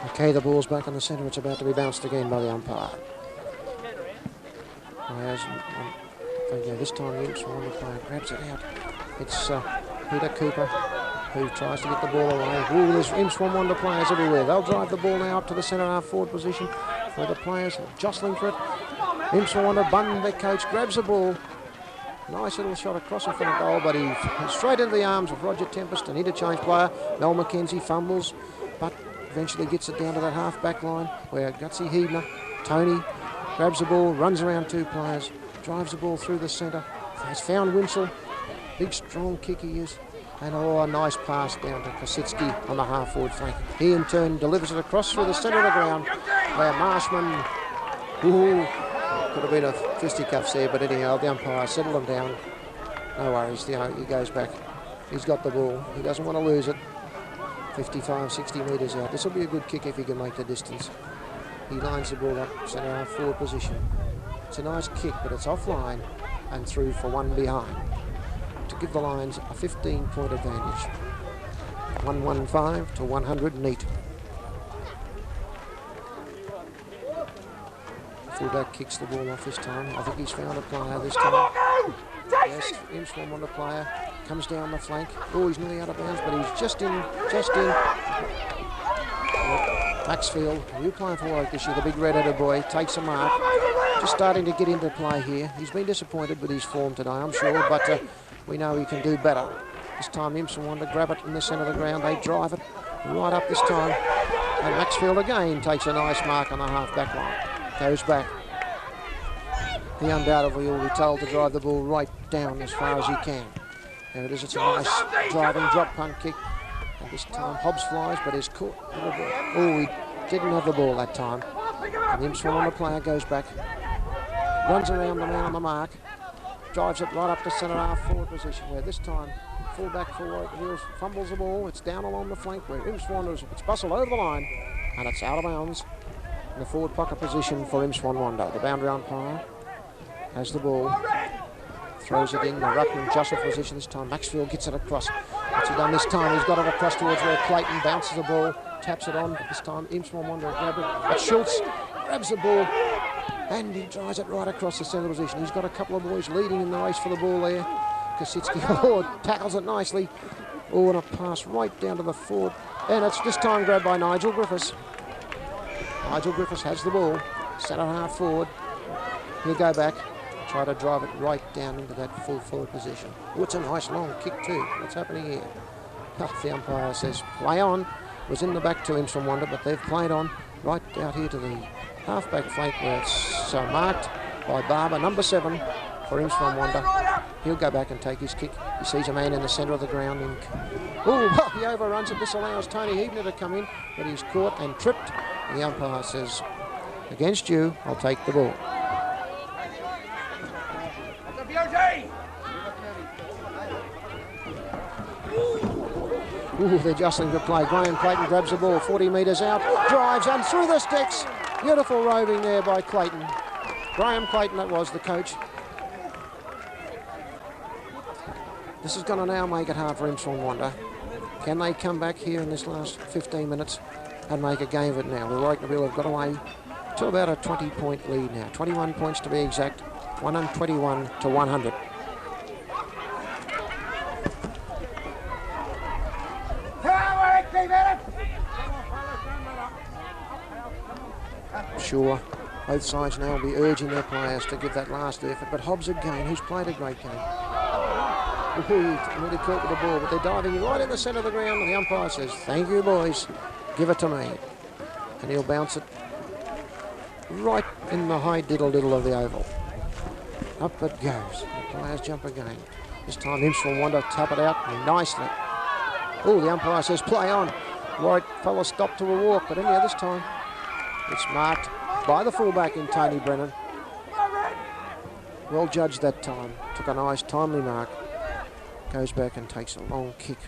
Okay, the ball's back in the centre. It's about to be bounced again by the umpire. This time the Imps Wonwondah player grabs it out. It's Peter Cooper who tries to get the ball away. Ooh, there's Imps Wonwondah players everywhere. They'll drive the ball now up to the centre half forward position where the players are jostling for it. Imps Wonwondah, Bunn, their coach, grabs the ball. Nice little shot across in front of goal, but he's straight into the arms of Roger Tempest, an interchange player. Mel McKenzie fumbles, but eventually gets it down to that half-back line where Gutsy Heebner, Tony, grabs the ball, runs around two players, drives the ball through the centre, has found Winsell, big strong kick he is, and a nice pass down to Kositsky on the half-forward flank. He in turn delivers it across through the centre of the ground where Marshman, could have been a fisticuffs there, but anyhow, the umpire settled him down. No worries, he goes back. He's got the ball, he doesn't want to lose it. 55, 60 metres out. This will be a good kick if he can make the distance. He lines the ball up, centre half forward position. It's a nice kick, but it's offline and through for one behind to give the Lions a 15-point advantage. 115 to 100 neat. Fullback kicks the ball off this time. I think he's found a player this time. Yes, Imps Wonwondah player comes down the flank. Oh, he's nearly out of bounds, but he's just in. Maxfield, new playing for Warwick this year, the big red-headed boy, takes a mark. Just starting to get into play here. He's been disappointed with his form today, I'm sure, but we know he can do better. This time Imps Wonwondah grab it in the centre of the ground. They drive it right up this time. And Maxfield again takes a nice mark on the half-back line. Goes back. He undoubtedly will be told to drive the ball right down as far as he can. There it is, it's a nice driving drop punt kick. And this time Hobbs flies, but is caught. Oh, he didn't have the ball that time. And the Imps Wonwondah player goes back, runs around the man on the mark, drives it right up to centre half forward position, where this time fullback for Warracknabeal fumbles the ball. It's down along the flank where Imps Wonwondah, it's bustled over the line, and it's out of bounds in the forward pocket position for Imps Wonwondah. The boundary umpire has the ball, throws it in the ruckman jostle position this time. Maxfield gets it across. What's he done this time? He's got it across towards where Clayton bounces the ball, taps it on, but this time Imps Wonwondah grab it. But Schultz grabs the ball and he drives it right across the centre position. He's got a couple of boys leading in the race for the ball there. Kositsky tackles it nicely. Oh, and a pass right down to the forward. And it's this time grabbed by Nigel Griffiths. Nigel Griffiths has the ball, centre half forward. He'll go back, try to drive it right down into that full forward position. Oh, it's a nice long kick too. What's happening here? The umpire says play on. It was in the back to Imps Wonwondah, but they've played on right out here to the half-back flank where it's marked by Barber, number 7 for Imps Wonwondah. He'll go back and take his kick. He sees a man in the centre of the ground. Oh, he overruns it. This allows Tony Heebner to come in, but he's caught and tripped. And the umpire says, against you, I'll take the ball. Ooh, they're jostling for play. Graham Clayton grabs the ball, 40 metres out, drives and through the sticks. Beautiful roving there by Clayton. Graham Clayton, that was the coach. This is going to now make it hard for Imps Wonwondah. Can they come back here in this last 15 minutes and make a game of it now? The Warracknabeal have got away to about a 20-point lead now. 21 points to be exact, 121 to 100. Sure, both sides now will be urging their players to give that last effort, but Hobbs again, who's played a great game. Really caught with the ball, but they're diving right in the centre of the ground, and the umpire says, thank you, boys, give it to me. And he'll bounce it right in the high diddle-diddle of the oval. Up it goes. The players jump again. This time Imps Wonwondah tap it out nicely. Oh, the umpire says, play on. Warwick fella stopped to a walk, but anyhow, this time it's marked by the fullback in Tony Brennan. Well judged that time. Took a nice timely mark. Goes back and takes a long kick.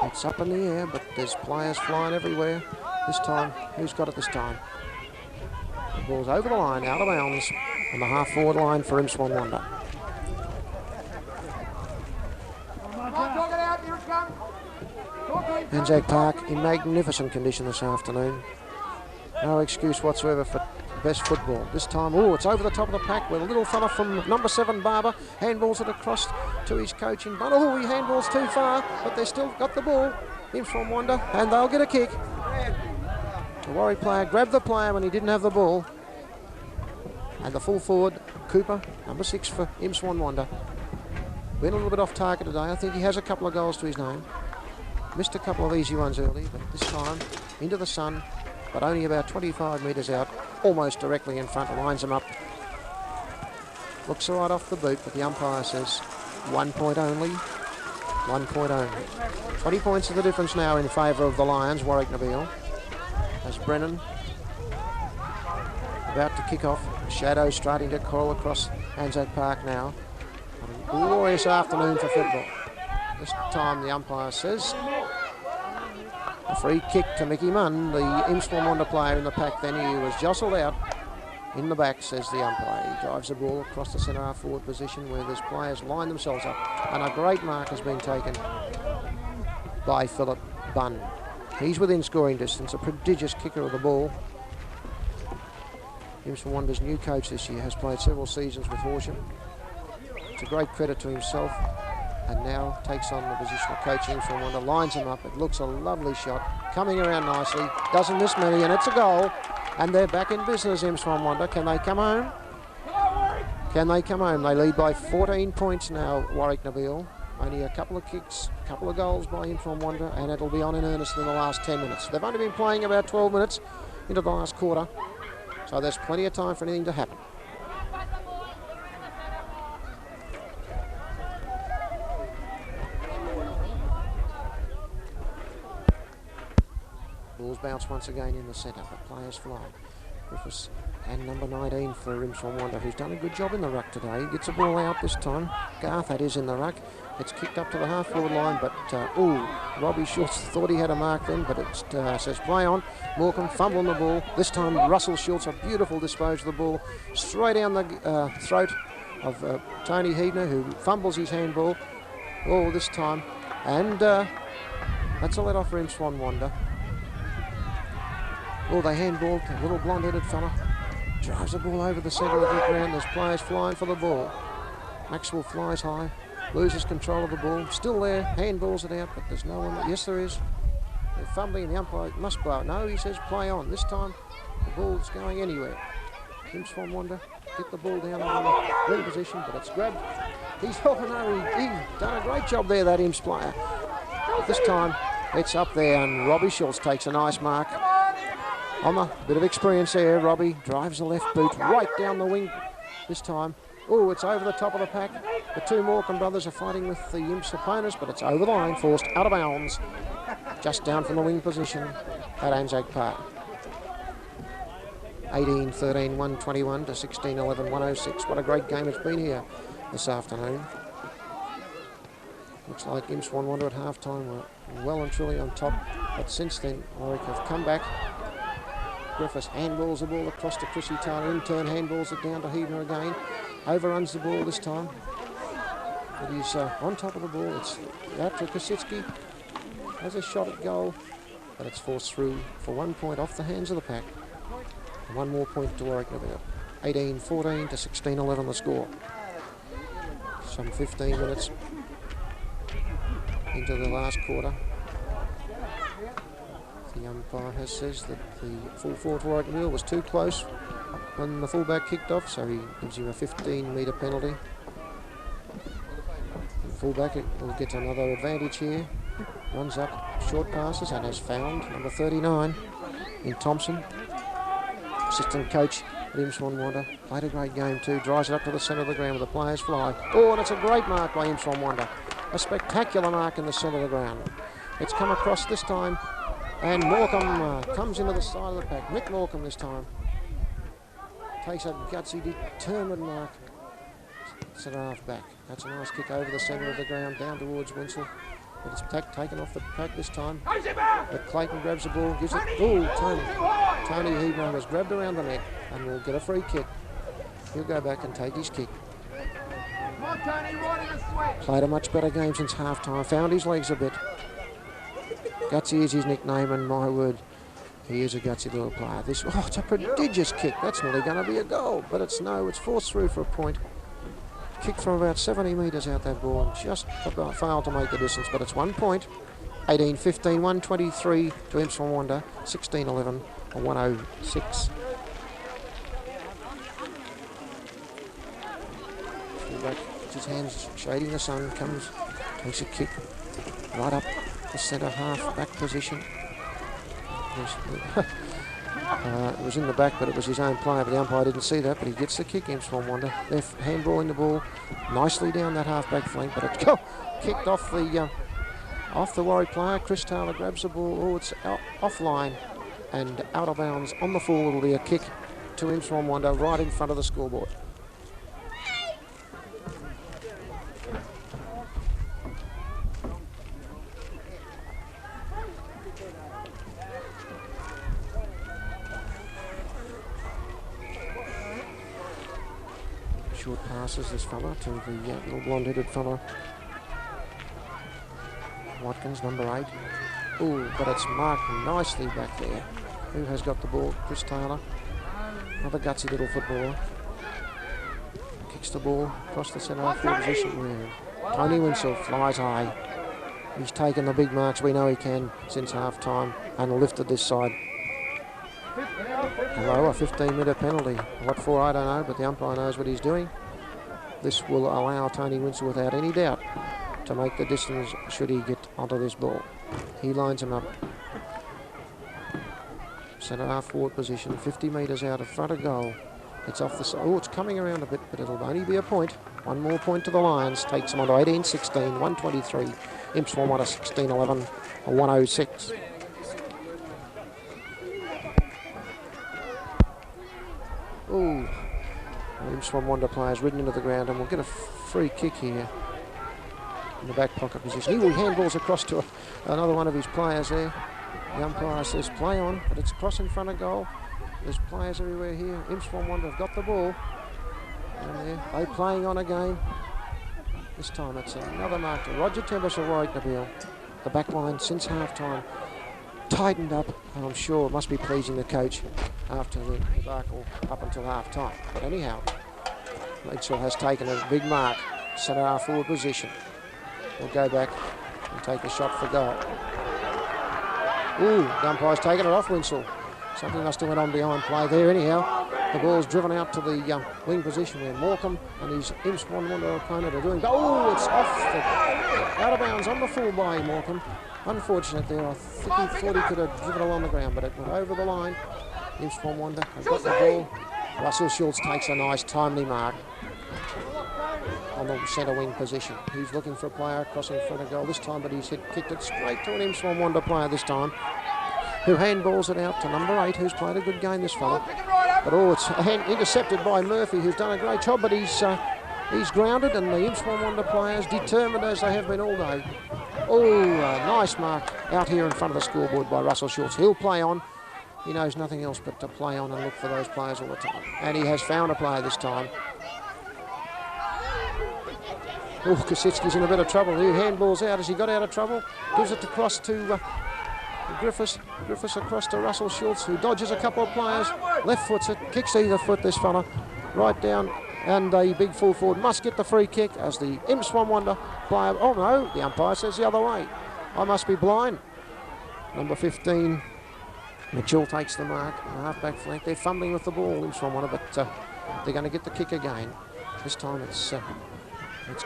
It's up in the air, but there's players flying everywhere. This time, who's got it this time? The ball's over the line, out of bounds, on the half-forward line for Imps Wonwondah. Anzac Park in magnificent condition this afternoon. No excuse whatsoever for best football. This time, oh, it's over the top of the pack with a little fella from number 7, Barber, handballs it across to his coach in front. Oh, he handballs too far, but they still got the ball. Imps Wonwondah, and they'll get a kick. The Warwick player grabbed the player when he didn't have the ball. And the full forward, Cooper, number 6 for Imps Wonwondah. Been a little bit off target today. I think he has a couple of goals to his name. Missed a couple of easy ones early, but this time into the sun, but only about 25 metres out, almost directly in front, lines him up. Looks right off the boot, but the umpire says 1 point only. 1 point only. 20 points of the difference now in favour of the Lions, Warracknabeal. As Brennan about to kick off. Shadows starting to crawl across Anzac Park now. A glorious afternoon for football. This time the umpire says a free kick to Mickey Munn, the Imps Wonwondah player in the pack then. He was jostled out in the back, says the umpire. He drives the ball across the centre half forward position where those players line themselves up. And a great mark has been taken by Philip Bunn. He's within scoring distance, a prodigious kicker of the ball. Imps Wonwondah's new coach this year has played several seasons with Horsham. It's a great credit to himself, and now takes on the position of coaching Imps Wonwondah, lines him up. It looks a lovely shot, coming around nicely, doesn't miss many, and it's a goal. And they're back in business, Imps Wonwondah. Can they come home? Can they come home? They lead by 14 points now, Warracknabeal. Only a couple of kicks, a couple of goals by Imps Wonwondah, and it'll be on in earnest in the last 10 minutes. They've only been playing about 12 minutes into the last quarter, so there's plenty of time for anything to happen. Ball's bounced once again in the centre, but players fly. Griffiths and number 19 for Imps Wonwondah, who's done a good job in the ruck today. He gets the ball out this time. Garth, that is, in the ruck. It's kicked up to the half-forward line, but, Robbie Schultz thought he had a mark then, but it says play on. Morecambe fumbling the ball. This time Russell Schultz, a beautiful disposal of the ball, straight down the throat of Tony Heidner, who fumbles his handball. Oh, this time. And that's a let-off for Imps Wonwondah. Oh, they handballed a little blonde-headed fella. Drives the ball over the centre of the ground. There's players flying for the ball. Maxwell flies high, loses control of the ball. Still there, handballs it out, but there's no one. Yes, there is. They're fumbling, the umpire must blow. No, he says play on. This time, the ball's going anywhere. Imps Wonwondah get the ball down on the wing position, but it's grabbed. He's done a great job there, that Imps player. But this time, it's up there, and Robbie Schultz takes a nice mark. On a bit of experience there, Robbie drives the left boot right down the wing this time. Oh, it's over the top of the pack. The two Morecambe brothers are fighting with the Imps opponents, but it's over the line, forced out of bounds, just down from the wing position at Anzac Park. 18-13, 121 to 16-11, 106. What a great game it's been here this afternoon. Looks like Imps Wonwondah at half-time were well and truly on top, but since then, Warwick have come back. Griffiths handballs the ball across to Chrissy Taylor, in turn handballs it down to Heidner again. Overruns the ball this time. But he's on top of the ball. It's out to Kosicki. Has a shot at goal, but it's forced through for 1 point off the hands of the pack. And 1 more point to Warracknabeal. 18-14 to 16-11 the score. Some 15 minutes into the last quarter. The umpire says that the full forward for Warracknabeal was too close when the fullback kicked off, so he gives him a 15-metre penalty. The fullback will get another advantage here. Runs up, short passes, and has found number 39 in Thompson. Assistant coach at Imps Wonwondah played a great game too. Drives it up to the centre of the ground where the players fly. Oh, and it's a great mark by Imps Wonwondah. A spectacular mark in the centre of the ground. It's come across this time, and Morecambe comes into the side of the pack. Mick Morecambe this time takes a gutsy, determined mark. Centre half back. That's a nice kick over the centre of the ground down towards Winsell. But it's taken off the pack this time. But Clayton grabs the ball, gives it. Oh, Tony Hebron was grabbed around the neck and will get a free kick. He'll go back and take his kick. Played a much better game since half time. Found his legs a bit. Gutsy is his nickname, and my word, he is a gutsy little player. It's a prodigious kick. That's nearly going to be a goal, but it's forced through for a point. Kicked from about 70 metres out that ball and just about failed to make the distance, but it's 1 point. 18-15, 123 to Imps Wonwondah, 16-11 or 106. Fullback, his hands shading the sun, takes a kick right up the centre half back position. It was in the back, but it was his own player, but the umpire didn't see that, but he gets the kick, Imps Wonwondah. They're handballing the ball nicely down that half-back flank, but it's kicked off the Warwick player. Chris Taylor grabs the ball. Oh, it's offline and out of bounds on the full. It'll be a kick to Imps Wonwondah right in front of the scoreboard. Short passes this fella to the little blonde-headed fella. Watkins, number 8. Oh, but it's marked nicely back there. Who has got the ball? Chris Taylor. Another gutsy little footballer. Kicks the ball across the centre half forward position where Tony Winsell flies high. He's taken the big marks we know he can since half time and lifted this side. Hello, a 15-metre penalty. What for, I don't know, but the umpire knows what he's doing. This will allow Tony Winsell, without any doubt, to make the distance should he get onto this ball. He lines him up. Centre half forward position, 50 metres out of front of goal. It's off the side. Oh, it's coming around a bit, but it'll only be a point. 1 more point to the Lions. Takes them on to 18-16, 123. Imps Wonwondah 16-11, or 106. Ooh, Imps Wonwondah players ridden into the ground, and we'll get a free kick here in the back pocket position. He handballs across to another one of his players there. The umpire says play on, but it's across in front of goal. There's players everywhere here. Imps Wonwondah have got the ball. And they're playing on again. This time it's another mark to Roger Tempest of Warracknabeal. The back line since half time tightened up, and I'm sure it must be pleasing the coach after the debacle up until half time. But anyhow, Winsell has taken a big mark, centre half forward position. We'll go back and take a shot for goal. Ooh, the umpire's taken it off Winsell. Something must have went on behind play there. Anyhow, the ball's driven out to the wing position where Morecambe and his Imps Wonwondah opponent are doing. Oh, it's out of bounds on the full by Morecambe. Unfortunate there. I think he thought he could have driven along the ground, but it went over the line. Imps Wonwondah have got the ball. Russell Schultz takes a nice timely mark on the centre wing position. He's looking for a player across in front of goal this time, but he's kicked it straight to an Imps Wonwondah player this time, who handballs it out to number 8, who's played a good game, this fella. But it's intercepted by Murphy, who's done a great job, but he's grounded, and the Imps Wonwondah players, determined as they have been all day. Oh, a nice mark out here in front of the scoreboard by Russell Schultz. He'll play on. He knows nothing else but to play on and look for those players all the time. And he has found a player this time. Oh, Kosicki's in a bit of trouble. He handballs out as he got out of trouble. Gives it across to Griffiths. Griffiths across to Russell Schultz, who dodges a couple of players. Left foots it, kicks either foot, this fella. Right down, and a big full forward must get the free kick as the Imps Wonwondah player. Oh no, the umpire says the other way. I must be blind. Number 15, Mitchell takes the mark. Half-back flank. They're fumbling with the ball, Imps Wonwondah, but they're going to get the kick again. This time it's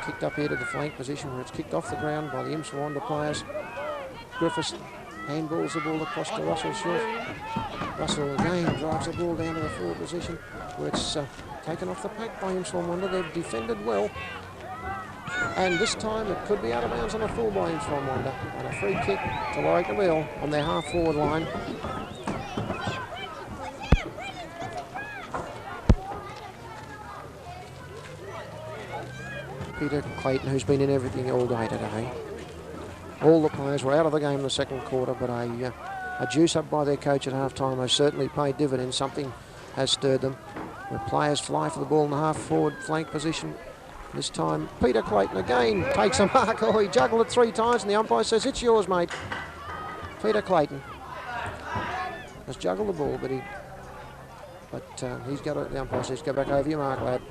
kicked up here to the flank position where it's kicked off the ground by the Imps Wonwondah players. Griffiths handballs the ball across to Russell Schultz. Russell again drives the ball down to the forward position where it's taken off the pack by Imps Wonwondah. They've defended well. And this time it could be out of bounds on a full by Imps Wonwondah. And a free kick to Warracknabeal on their half-forward line. Peter Clayton, who's been in everything all day today. All the players were out of the game in the second quarter, but a juice up by their coach at half-time has certainly paid dividends. Something has stirred them. The players fly for the ball in the half-forward flank position. This time, Peter Clayton again takes a mark. Oh, he juggled it 3 times, and the umpire says, "It's yours, mate." Peter Clayton has juggled the ball, but he's got it. The umpire says, "Go back over your mark, lad."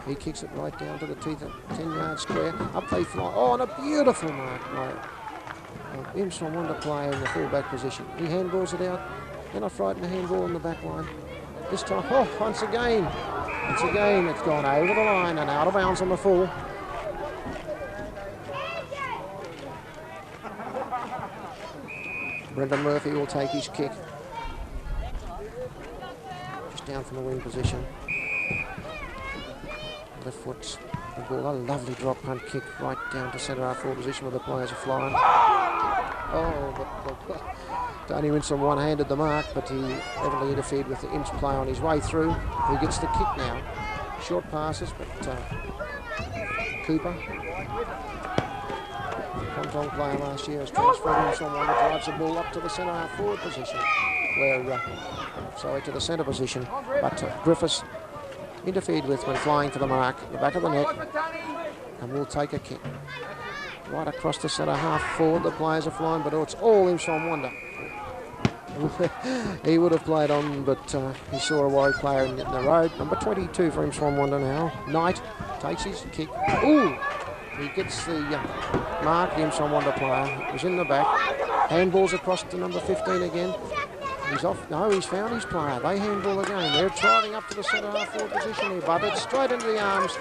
He kicks it right down to the teeth of 10-yard square. Up they fly. Oh, and a beautiful mark by Imps Wonwondah player in the full-back position. He handballs it out. Then a frightened handball on the back line. This time, oh, once again, it's gone over the line and out of bounds on the full. Brendan Murphy will take his kick. Just down from the wing position. Left foot's the ball. A lovely drop punt kick right down to centre half forward position where the players are flying. Oh, but Tony Winston one-handed the mark, but he evidently interfered with the Imps player on his way through. He gets the kick now. Short passes, but Cooper, Pontong player last year, has transferred in someone that drives the ball up to the centre half forward position, to the centre position, but Griffiths interfered with when flying for the mark, the back of the net, and will take a kick. Right across the centre half forward, the players are flying, but it's all Imps Wonwondah. He would have played on, but he saw a Warwick player in the road. Number 22 for Imps Wonwondah now. Knight takes his kick. Ooh! He gets the mark, the Imps Wonwondah player. He's in the back. Handballs across to number 15 again. He's off. No, he's found his player. They handball again. They're driving up to the centre half forward position here, but it's straight into the arms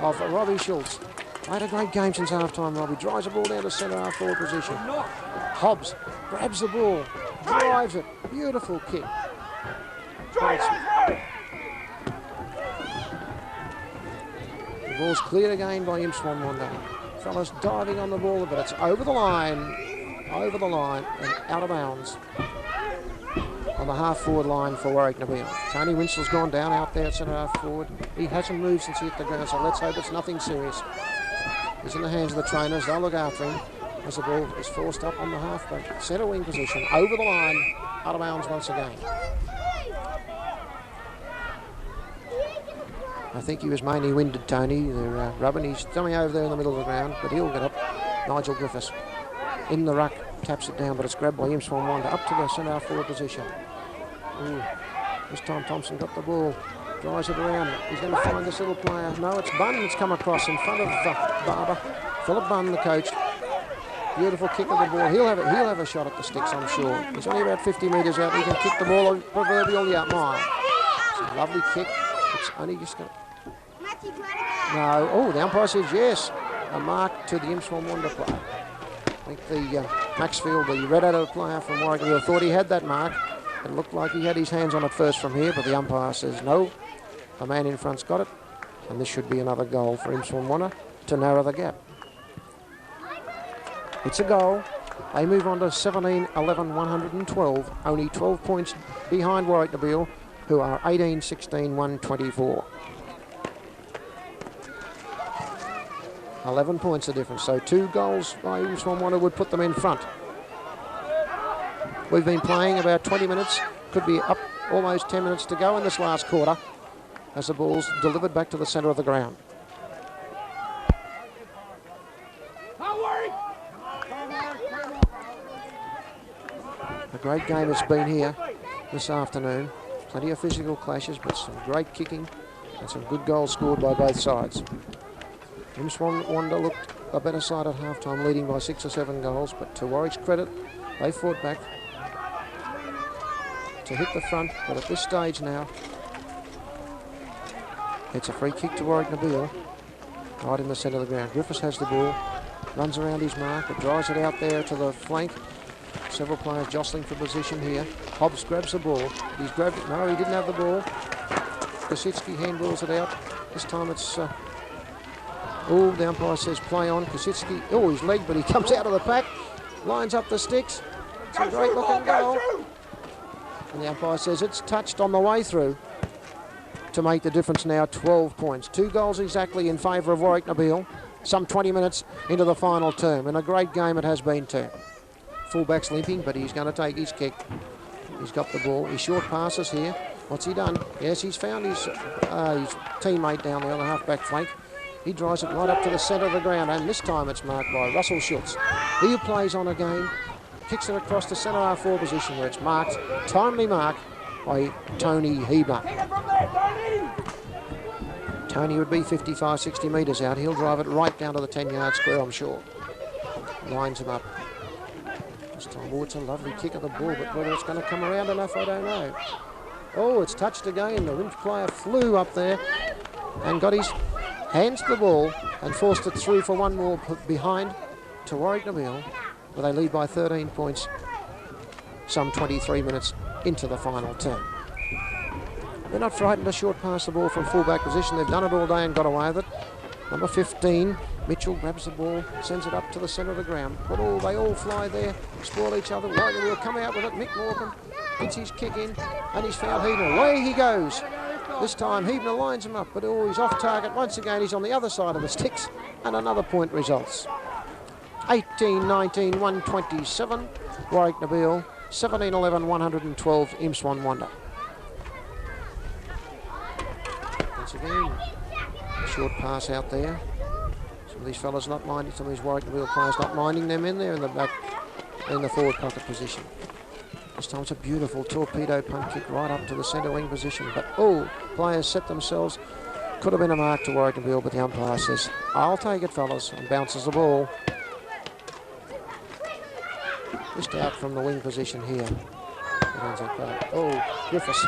of Robbie Schultz. Played a great game since half-time, Robbie. Drives the ball down to centre half forward position. Hobbs grabs the ball, drives it. Beautiful kick. The ball's cleared again by Imps Wonwondah. Fellas diving on the ball, but it's over the line, and out of bounds on the half-forward line for Warracknabeal. Tony Winchell's gone down out there at centre half forward. He hasn't moved since he hit the ground, so let's hope it's nothing serious. He's in the hands of the trainers. They'll look after him as the ball is forced up on the half-back centre wing position. Over the line, out of bounds once again. I think he was mainly winded, Tony. They're rubbing. He's coming over there in the middle of the ground, but he'll get up. Nigel Griffiths in the ruck, taps it down, but it's grabbed by Imps Wonwondah up to the centre half forward position. Ooh. This time Thompson got the ball, drives it around. He's going to find this little player. No, it's Bunn that's come across in front of Barber. Philip Bunn, the coach. Beautiful kick of the ball. He'll have a shot at the sticks, I'm sure. He's only about 50 metres out. He can kick the ball proverbially out mile. It's a lovely kick. It's only just going to... No. Oh, the umpire says yes. A mark to the Imps Wonwondah player. I think the Maxfield, the red-headed player from Warracknabeal, thought he had that mark. It looked like he had his hands on it first from here, but the umpire says no. The man in front's got it, and this should be another goal for Imps Wonwondah to narrow the gap. It's a goal. They move on to 17, 11, 112. Only 12 points behind Warracknabeal, who are 18, 16, 124. 11 points the difference, so 2 goals by Imps Wonwondah would put them in front. We've been playing about 20 minutes, could be up almost 10 minutes to go in this last quarter as the ball's delivered back to the centre of the ground. great game it's been here this afternoon. Plenty of physical clashes, but some great kicking and some good goals scored by both sides. Imps Wonwondah looked a better side at half-time, leading by 6 or 7 goals, but to Warwick's credit, they fought back to hit the front, but at this stage now, it's a free kick to Warracknabeal, right in the centre of the ground. Griffiths has the ball, runs around his mark, but drives it out there to the flank. Several players jostling for position here. Hobbs grabs the ball. He's grabbed it. No, he didn't have the ball. Kosicki handballs it out. This time it's... the umpire says play on. Kosicki, his leg, but he comes out of the pack. Lines up the sticks. It's a great looking goal. And the umpire says it's touched on the way through to make the difference now 12 points. 2 goals exactly in favour of Warracknabeal. Some 20 minutes into the final term. And a great game it has been too. Fullback's limping, but he's going to take his kick. He's got the ball. He short passes here. What's he done? Yes, he's found his teammate down there on the half-back flank. He drives it right up to the centre of the ground, and this time it's marked by Russell Schultz. He plays on again, kicks it across the centre half-forward position where it's marked, timely mark by Tony Hebner. Tony would be 55, 60 metres out. He'll drive it right down to the 10-yard square, I'm sure. Lines him up. It's a lovely kick of the ball, but whether it's going to come around enough, I don't know. Oh, it's touched again. The Imps player flew up there and got his hands to the ball and forced it through for one more behind to Warracknabeal, where they lead by 13 points, some 23 minutes into the final term. They're not frightened to short pass the ball from full-back position. They've done it all day and got away with it. Number 15, Mitchell grabs the ball, sends it up to the centre of the ground. But they all fly there, spoil each other. Warracknabeal come out with it. Mick Morecambe gets his kick in, and he's found Hebner. Away he goes. This time Hebner lines him up, but he's off target. Once again, he's on the other side of the sticks, and another point results. 18-19, 127. Warracknabeal, 17-11, 112. Imps Wonwondah. Once again, a short pass out there. Some of these fellas not minding, some of these Warracknabeal players not minding them in there in the back, in the forward pocket position. This time it's a beautiful torpedo punt kick right up to the centre wing position, but players set themselves. Could have been a mark to Warracknabeal, but the umpire says, I'll take it, fellas, and bounces the ball. Just out from the wing position here. Griffiths,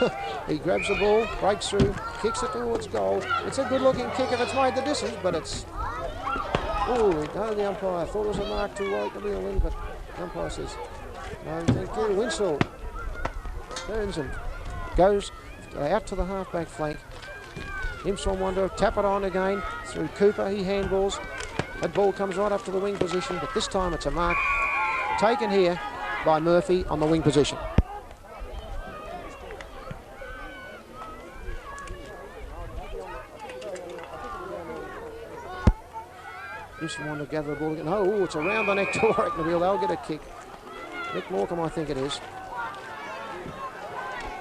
he grabs the ball, breaks through, kicks it towards goal. It's a good looking kick if it's made the distance, but it's... the umpire thought it was a mark to Warracknabeal in, but the umpire says, no, thank you. Winslow turns and goes out to the half-back flank. Imps Wonwondah tap it on again through Cooper. He handballs. That ball comes right up to the wing position, but this time it's a mark taken here by Murphy on the wing position. Imps Wonwondah gather the ball again. It's around the neck to Warracknabeal. They'll get a kick. Mick Morecambe, I think it is.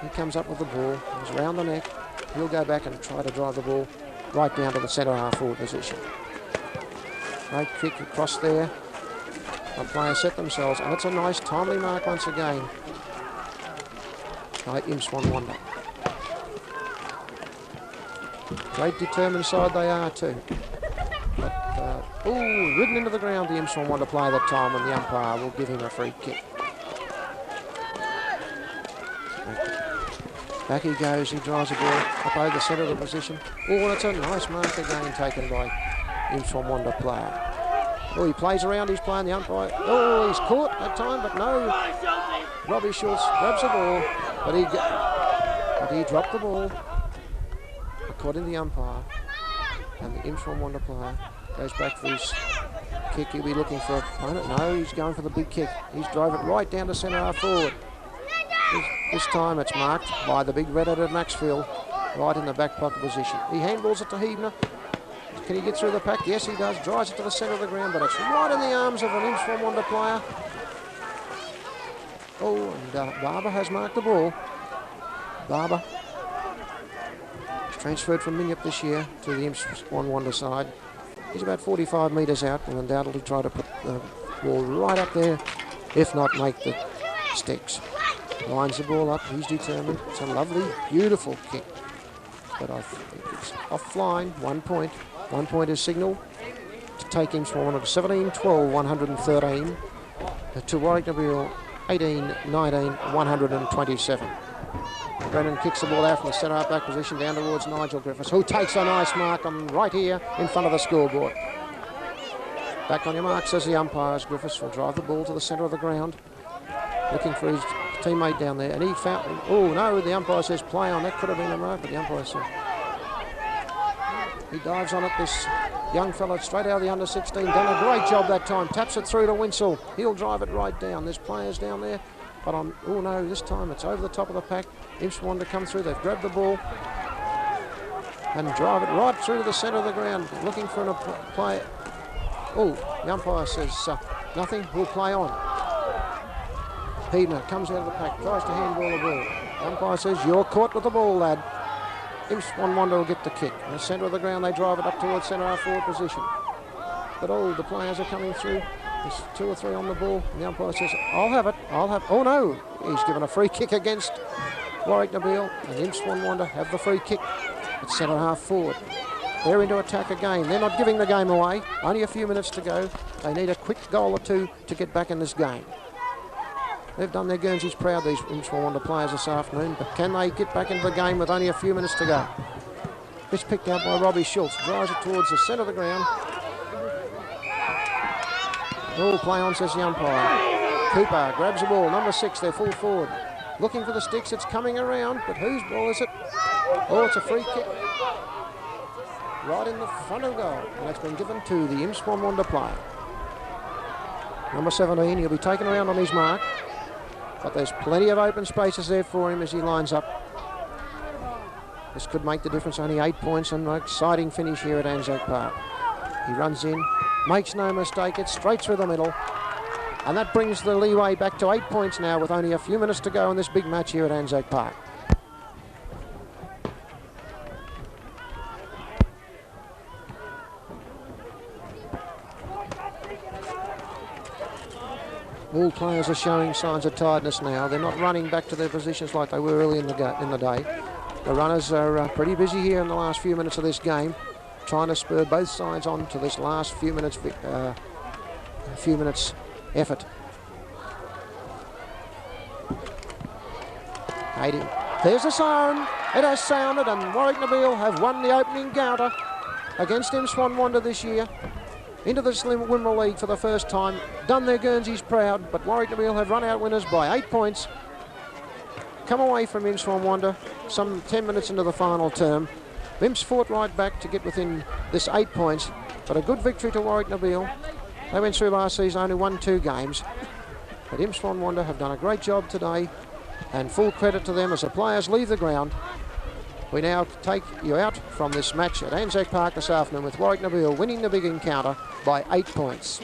He comes up with the ball. He's around the neck. He'll go back and try to drive the ball right down to the centre half forward position. Great kick across there. The players set themselves, and it's a nice timely mark once again by Imps Wonwondah. Great determined side they are too. But, ridden into the ground, the Imps Wonwondah player that time, and the umpire will give him a free kick. Back he goes, he drives the ball up over the centre of the position. And it's a nice mark again taken by Imps Wonwondah player. He plays around his play, and the umpire, he's caught that time, but no. Robbie Schultz grabs the ball, but he dropped the ball, according to the umpire. And the Imps Wonwondah player goes back for his kick. He'll be looking for a opponent. No, he's going for the big kick. He's drove it right down to centre half forward. This time it's marked by the big red-headed Maxfield, right in the back pocket position. He handballs it to Hebner. Can he get through the pack? Yes, he does. Drives it to the centre of the ground, but it's right in the arms of an Imps Wonwondah player. And Barber has marked the ball. Barber is transferred from Minyip this year to the Imps Wonwondah side. He's about 45 metres out and undoubtedly try to put the ball right up there, if not make the sticks. Lines the ball up. He's determined. It's a lovely, beautiful kick. But I think it's offline. 1 point. 1 point is signal to take him from 17-12, 113 to Warracknabeal 18-19, 127. Brennan kicks the ball out from the centre half back position down towards Nigel Griffiths, who takes a nice mark on right here in front of the scoreboard. Back on your mark, says the umpires. Griffiths will drive the ball to the centre of the ground, looking for his teammate down there, and he found. Oh no, the umpire says play on. That could have been a mark, but the umpire said he dives on it. This young fella straight out of the under-16, done a great job that time. Taps it through to Winsell. He'll drive it right down. There's players down there, but oh no, this time it's over the top of the pack. Imps want to come through. They've grabbed the ball and drive it right through to the centre of the ground, looking for a play. Oh, the umpire says nothing. We'll play on. Heidner comes out of the pack, tries to handball the ball. The umpire says, you're caught with the ball, lad. Imps Wonwondah will get the kick. In the centre of the ground, they drive it up towards centre half forward position. But the players are coming through. There's 2 or 3 on the ball. And the umpire says, I'll have it. Oh no, he's given a free kick against Warracknabeal, and Imps Wonwondah have the free kick at centre half forward. They're into attack again. They're not giving the game away. Only a few minutes to go. They need a quick goal or 2 to get back in this game. They've done their Guernseys proud, these Imps Wonwondah players this afternoon, but can they get back into the game with only a few minutes to go? It's picked out by Robbie Schultz, drives it towards the centre of the ground. Oh, play on, says the umpire. Cooper grabs the ball, number 6, they're full forward. Looking for the sticks, it's coming around, but whose ball is it? Oh, it's a free kick. Right in the front of goal, and it's been given to the Imps Wonwondah player. Number 17, he'll be taken around on his mark, but there's plenty of open spaces there for him as he lines up. This could make the difference, only 8 points, and an exciting finish here at Anzac Park. He runs in, makes no mistake, it's straight through the middle, and that brings the leeway back to 8 points now with only a few minutes to go in this big match here at Anzac Park. All players are showing signs of tiredness now. They're not running back to their positions like they were early in the day. The runners are pretty busy here in the last few minutes of this game, trying to spur both sides on to this last few minutes effort. There's a siren. It has sounded, and Warracknabeal have won the opening counter against Imps Wonwondah this year. Into the Slim Wimmera League for the first time, done their Guernseys proud, but Warracknabeal have run out winners by 8 points. Come away from Imps Wonwondah some 10 minutes into the final term. Imps fought right back to get within this 8 points, but a good victory to Warracknabeal. They went through last season, only won 2 games, but Imps Wonwondah have done a great job today, and full credit to them as the players leave the ground. We now take you out from this match at Anzac Park this afternoon with Warracknabeal winning the big encounter by 8 points.